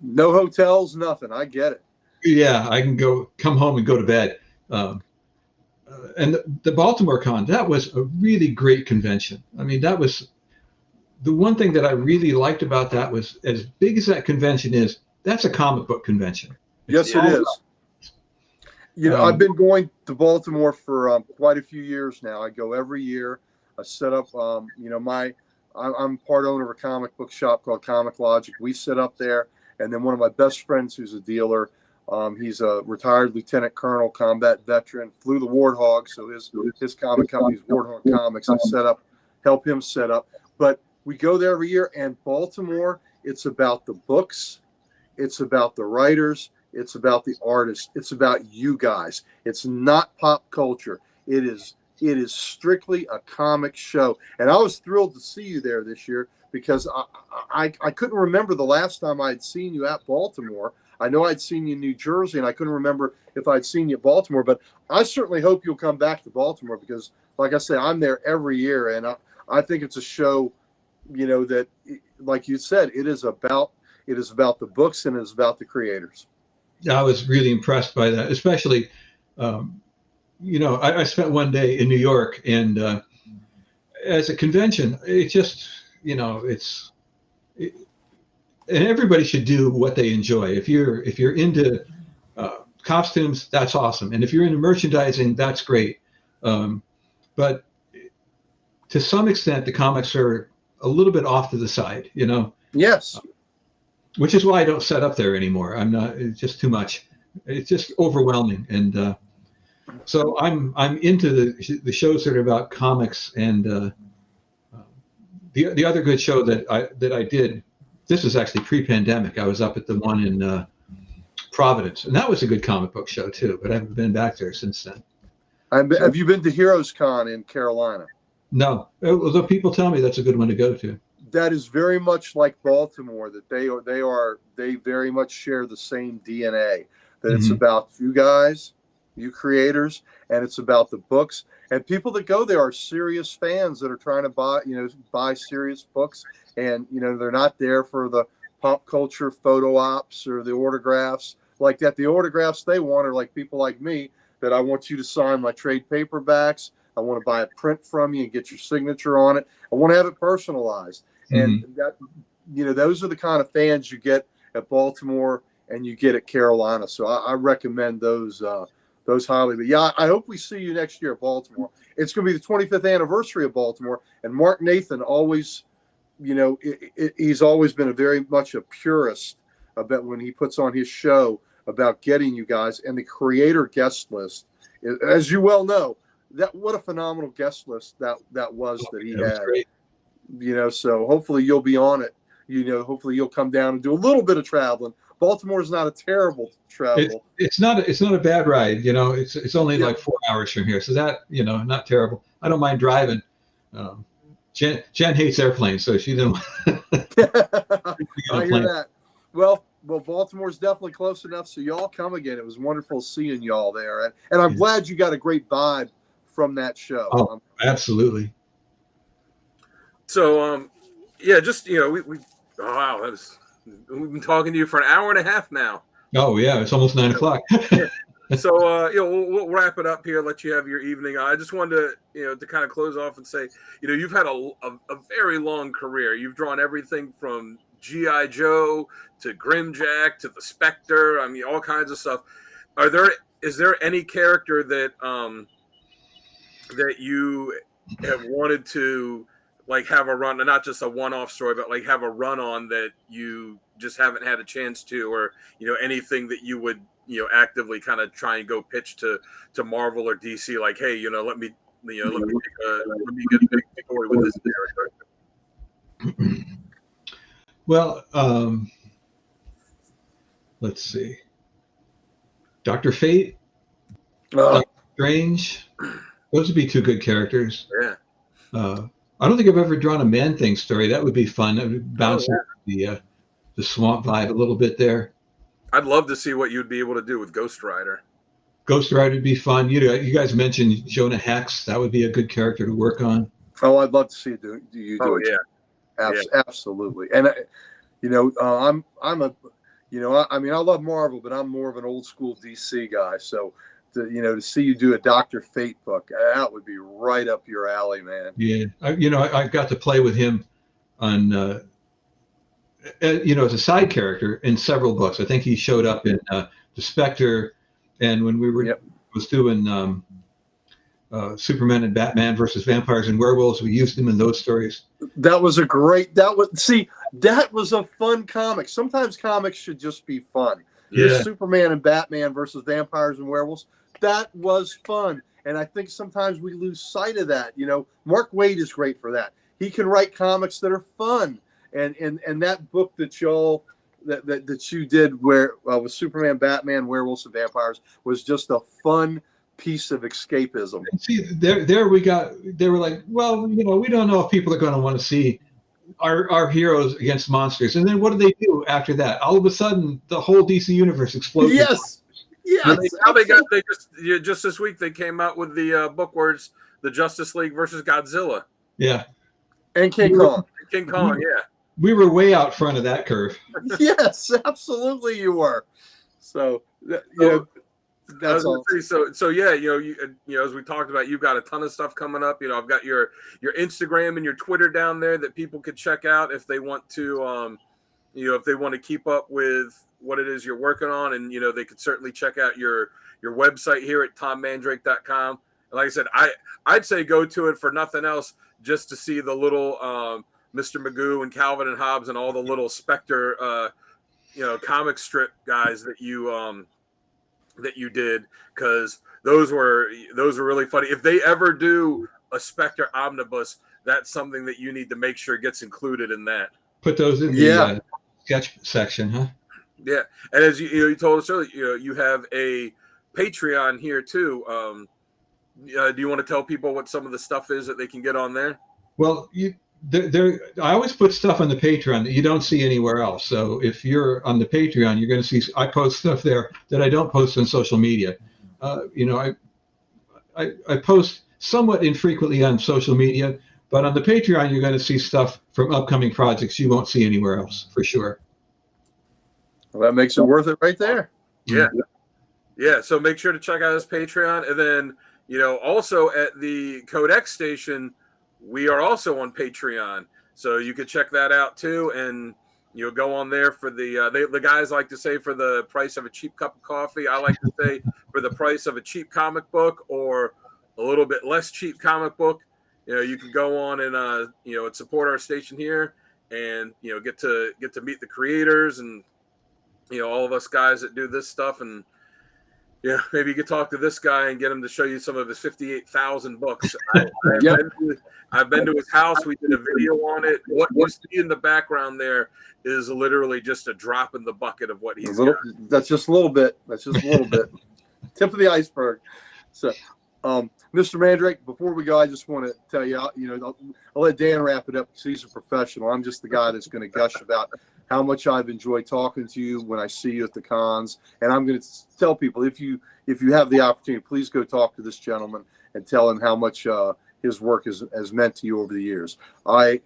No hotels, nothing. I get it. Yeah, I can come home and go to bed. And the Baltimore Con, that was a really great convention. I mean, that was the one thing that I really liked about that was, as big as that convention is, that's a comic book convention. Yes, it is. I've been going to Baltimore for quite a few years now. I go every year. I set up, I'm part owner of a comic book shop called Comic Logic. We sit up there, and then one of my best friends, who's a dealer, he's a retired lieutenant colonel, combat veteran, flew the Warthog, so his comic company is Warthog Comics. I help him set up. But we go there every year, and Baltimore, it's about the books, it's about the writers, it's about the artists, it's about you guys. It's not pop culture. It is strictly a comic show. And I was thrilled to see you there this year, because I couldn't remember the last time I had seen you at Baltimore. I know I'd seen you in New Jersey, and I couldn't remember if I'd seen you at Baltimore, but I certainly hope you'll come back to Baltimore, because, like I say, I'm there every year, and I think it's a show, that, like you said, it is about the books, and it is about the creators. I was really impressed by that, especially, I spent one day in New York, and as a convention, it just, and everybody should do what they enjoy. If you're into costumes, that's awesome, and if you're into merchandising, that's great. But to some extent, the comics are a little bit off to the side, Yes. Which is why I don't set up there anymore. I'm not. It's just too much. It's just overwhelming, and so I'm into the shows that are about comics. And the other good show that I did. This was actually pre-pandemic. I was up at the one in Providence, and that was a good comic book show too. But I haven't been back there since then. Have you been to Heroes Con in Carolina? No, although people tell me that's a good one to go to. That is very much like Baltimore. That they very much share the same DNA. That it's about you guys, you creators, and it's about the books. And people that go there are serious fans that are trying to buy serious books. And they're not there for the pop culture photo ops or the autographs like that. The autographs they want are like people like me, that I want you to sign my trade paperbacks. I want to buy a print from you and get your signature on it. I want to have it personalized. And that, those are the kind of fans you get at Baltimore and you get at Carolina. So I recommend those highly. But yeah, I hope we see you next year at Baltimore. It's going to be the 25th anniversary of Baltimore, and Mark Nathan always, he's always been very much a purist about when he puts on his show about getting you guys, and the creator guest list, as you well know, that what a phenomenal guest list that was that he had. Great. So hopefully you'll be on it. Hopefully you'll come down and do a little bit of traveling. Baltimore is not a terrible travel. It's not a bad ride. It's only like 4 hours from here, so that not terrible. I don't mind driving. Jen hates airplanes, so she didn't. I hear that. Well, Baltimore's definitely close enough, so y'all come again. It was wonderful seeing y'all there, and I'm glad you got a great vibe from that show. Oh, absolutely. So, just wow, we've been talking to you for an hour and a half now. Oh yeah, it's almost 9 o'clock. So, we'll wrap it up here. Let you have your evening. I just wanted to, to kind of close off and say, you've had a very long career. You've drawn everything from G.I. Joe to Grimjack to the Spectre. I mean, all kinds of stuff. Is there any character that that you have wanted to have a run, not just a one-off story, but have a run on that you just haven't had a chance to, or anything that you would actively kind of try and go pitch to Marvel or DC, like, hey, let me get a big story with this character. Well, let's see. Dr. Fate, Doctor Strange, those would be two good characters. Yeah. I don't think I've ever drawn a Man-Thing story. That would be fun. That would bounce the swamp vibe a little bit there. I'd love to see what you'd be able to do with Ghost Rider. Ghost Rider would be fun. You guys mentioned Jonah Hex. That would be a good character to work on. Oh, I'd love to see you do it. Yeah. Absolutely. And I love Marvel, but I'm more of an old school DC guy. So to see you do a Dr. Fate book, that would be right up your alley, man. Yeah. I got to play with him on, as a side character in several books. I think he showed up in The Spectre, and when we was doing Superman and Batman versus Vampires and Werewolves, we used him in those stories. That was a fun comic. Sometimes comics should just be fun. Yeah. Superman and Batman versus Vampires and Werewolves, that was fun. And I think sometimes we lose sight of that. Mark Waid is great for that. He can write comics that are fun. And that book that you did where with Superman, Batman, Werewolves, and Vampires was just a fun piece of escapism. See, they were like, well, we don't know if people are going to want to see our heroes against monsters. And then what do after that? All of a sudden, the whole DC universe exploded. Yes. Just this week they came out with the book where it's the Justice League versus Godzilla. Yeah. And King Kong. Yeah. We were way out front of that curve. Yes, absolutely you were. So, That's all. So yeah, you know, as we talked about, you've got a ton of stuff coming up. You know, I've got your Instagram and your Twitter down there that people could check out if they want to, you know, if they want to keep up with what it is you're working on, and you know, they could certainly check out your website here at tommandrake.com. And like I said, I'd say go to it for nothing else, just to see the little Mr. Magoo and Calvin and Hobbes and all the little Spectre, you know, comic strip guys that you did, because those were really funny. If they ever do a Spectre omnibus, that's something that you need to make sure gets included in that. Put those in the sketch section, huh? Yeah, and as you told us earlier, you know, you have a Patreon here too. Do you want to tell people what some of the stuff is that they can get on there? Well, I always put stuff on the Patreon that you don't see anywhere else. So if you're on the Patreon, you're going to see I post stuff there that I don't post on social media. You know, I post somewhat infrequently on social media, but on the Patreon, you're going to see stuff from upcoming projects you won't see anywhere else, for sure. Well, that makes it worth it right there. Yeah. Yeah. So make sure to check out his Patreon. And then, you know, also at the CODEX station, we are also on Patreon. So you could check that out too. And you'll go on there for the guys like to say for the price of a cheap cup of coffee. I like to say for the price of a cheap comic book, or a little bit less cheap comic book. You know, you can go on and you know, and support our station here, and you know, get to meet the creators and, you know, all of us guys that do this stuff. And yeah, maybe you could talk to this guy and get him to show you some of his 58,000 books. I've been to his house. We did a video on it. What you see in the background there is literally just a drop in the bucket of what he's got. That's just a little bit. That's just a little bit. Tip of the iceberg. So, Mr. Mandrake, before we go, I just want to tell you, you know, I'll let Dan wrap it up because he's a professional. I'm just the guy that's going to gush about how much I've enjoyed talking to you when I see you at the cons. And I'm going to tell people, if you have the opportunity, please go talk to this gentleman and tell him how much his work has meant to you over the years. I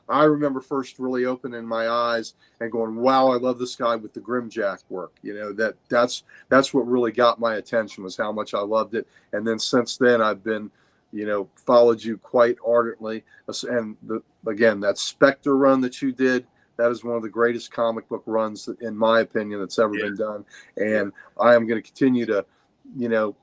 remember first really opening my eyes and going, wow, I love this guy with the Grimjack work. You know, that's what really got my attention, was how much I loved it. And then since then, I've been, you know, followed you quite ardently. And again, that Spectre run that you did, that is one of the greatest comic book runs, in my opinion, that's ever been done. And I am going to continue to, you know,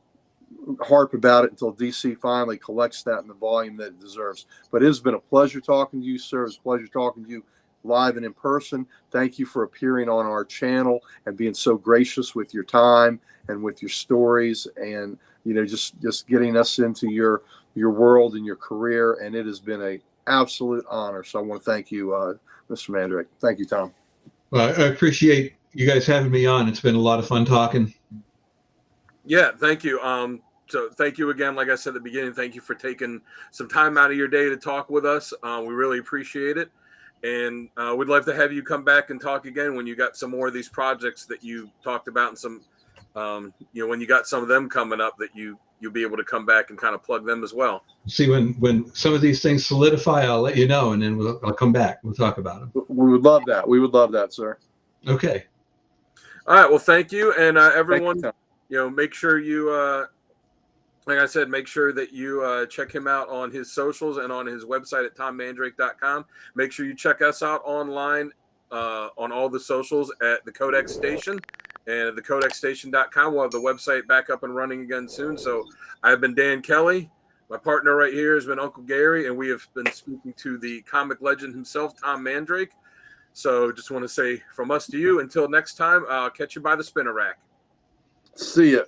harp about it until DC finally collects that in the volume that it deserves. But it has been a pleasure talking to you, sir. It's a pleasure talking to you live and in person. Thank you for appearing on our channel and being so gracious with your time and with your stories, and, you know, just getting us into your world and your career. And it has been an absolute honor. So I want to thank you, Mr. Mandrake. Thank you, Tom. Well, I appreciate you guys having me on. It's been a lot of fun talking. Yeah, thank you. So thank you again. Like I said at the beginning, thank you for taking some time out of your day to talk with us. We really appreciate it. And we'd love to have you come back and talk again when you got some more of these projects that you talked about, and some, you know, when you got some of them coming up, that you'll be able to come back and kind of plug them as well. See, when some of these things solidify, I'll let you know, and then I'll come back. We'll talk about them. We would love that. We would love that, sir. Okay. All right. Well, thank you. And everyone, you, know, make sure you, like I said, make sure that you check him out on his socials and on his website at tommandrake.com. Make sure you check us out online on all the socials at the CODEX station, and at thecodexstation.com. We'll have the website back up and running again soon. So I've been Dan Kelly. My partner right here has been Uncle Gary, and we have been speaking to the comic legend himself, Tom Mandrake. So just want to say from us to you, until next time, I'll catch you by the spinner rack. See ya.